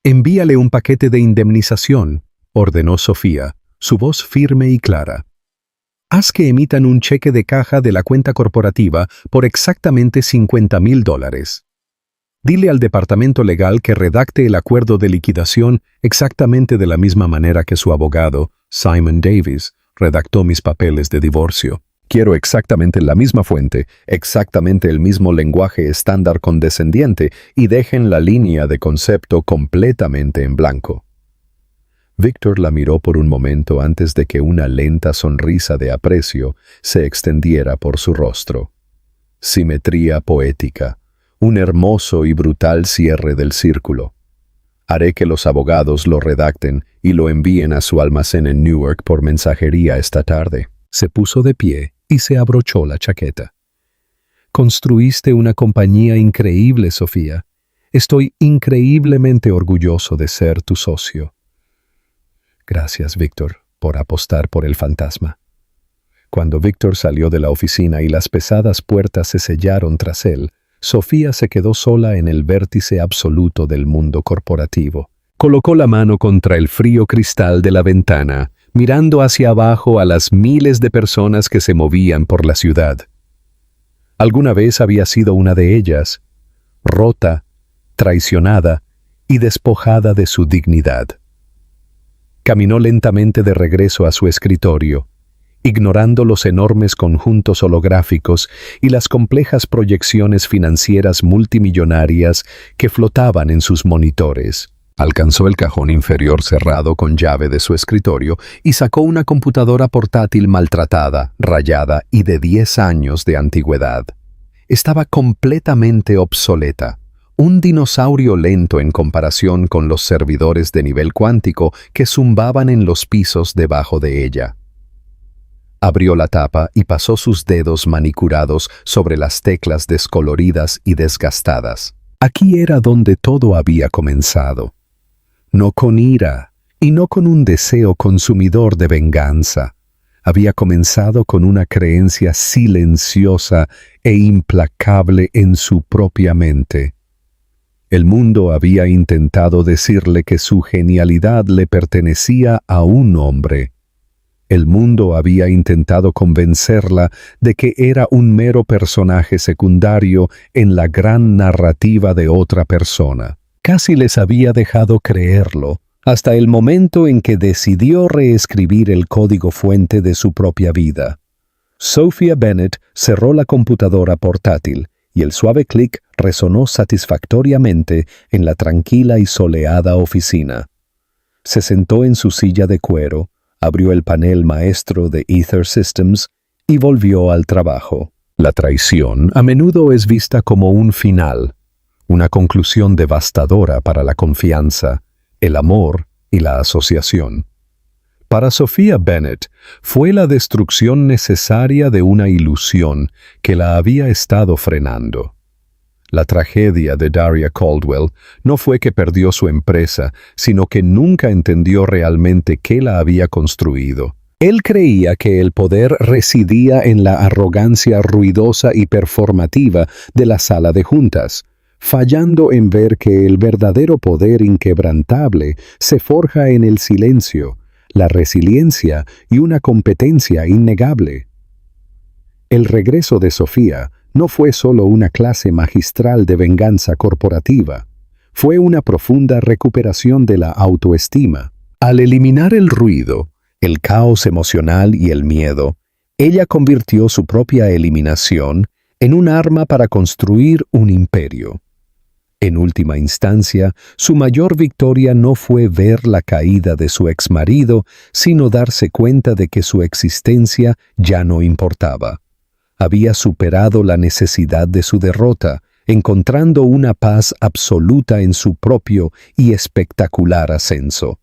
S1: Envíale un paquete de indemnización, ordenó Sofía, su voz firme y clara. Haz que emitan un cheque de caja de la cuenta corporativa por exactamente $50,000. Dile al departamento legal que redacte el acuerdo de liquidación exactamente de la misma manera que su abogado, Simon Davis, redactó mis papeles de divorcio. Quiero exactamente la misma fuente, exactamente el mismo lenguaje estándar condescendiente y dejen la línea de concepto completamente en blanco. Victor la miró por un momento antes de que una lenta sonrisa de aprecio se extendiera por su rostro. Simetría poética, un hermoso y brutal cierre del círculo. Haré que los abogados lo redacten y lo envíen a su almacén en Newark por mensajería esta tarde. Se puso de pie y se abrochó la chaqueta. Construiste una compañía increíble, Sofía. Estoy increíblemente orgulloso de ser tu socio. Gracias, Victor, por apostar por el fantasma. Cuando Victor salió de la oficina y las pesadas puertas se sellaron tras él, Sofía se quedó sola en el vértice absoluto del mundo corporativo. Colocó la mano contra el frío cristal de la ventana, mirando hacia abajo a las miles de personas que se movían por la ciudad. Alguna vez había sido una de ellas, rota, traicionada y despojada de su dignidad. Caminó lentamente de regreso a su escritorio, ignorando los enormes conjuntos holográficos y las complejas proyecciones financieras multimillonarias que flotaban en sus monitores. Alcanzó el cajón inferior cerrado con llave de su escritorio y sacó una computadora portátil maltratada, rayada y de 10 años de antigüedad. Estaba completamente obsoleta. Un dinosaurio lento en comparación con los servidores de nivel cuántico que zumbaban en los pisos debajo de ella. Abrió la tapa y pasó sus dedos manicurados sobre las teclas descoloridas y desgastadas. Aquí era donde todo había comenzado. No con ira y no con un deseo consumidor de venganza. Había comenzado con una creencia silenciosa e implacable en su propia mente. El mundo había intentado decirle que su genialidad le pertenecía a un hombre. El mundo había intentado convencerla de que era un mero personaje secundario en la gran narrativa de otra persona. Casi les había dejado creerlo, hasta el momento en que decidió reescribir el código fuente de su propia vida. Sophia Bennett cerró la computadora portátil y el suave clic resonó satisfactoriamente en la tranquila y soleada oficina. Se sentó en su silla de cuero, abrió el panel maestro de Ether Systems y volvió al trabajo. La traición a menudo es vista como un final, una conclusión devastadora para la confianza, el amor y la asociación. Para Sophia Bennett fue la destrucción necesaria de una ilusión que la había estado frenando. La tragedia de Daria Caldwell no fue que perdió su empresa, sino que nunca entendió realmente qué la había construido. Él creía que el poder residía en la arrogancia ruidosa y performativa de la sala de juntas, fallando en ver que el verdadero poder inquebrantable se forja en el silencio, la resiliencia y una competencia innegable. El regreso de Sofía no fue solo una clase magistral de venganza corporativa, fue una profunda recuperación de la autoestima. Al eliminar el ruido, el caos emocional y el miedo, ella convirtió su propia eliminación en un arma para construir un imperio. En última instancia, su mayor victoria no fue ver la caída de su exmarido, sino darse cuenta de que su existencia ya no importaba. Había superado la necesidad de su derrota, encontrando una paz absoluta en su propio y espectacular ascenso.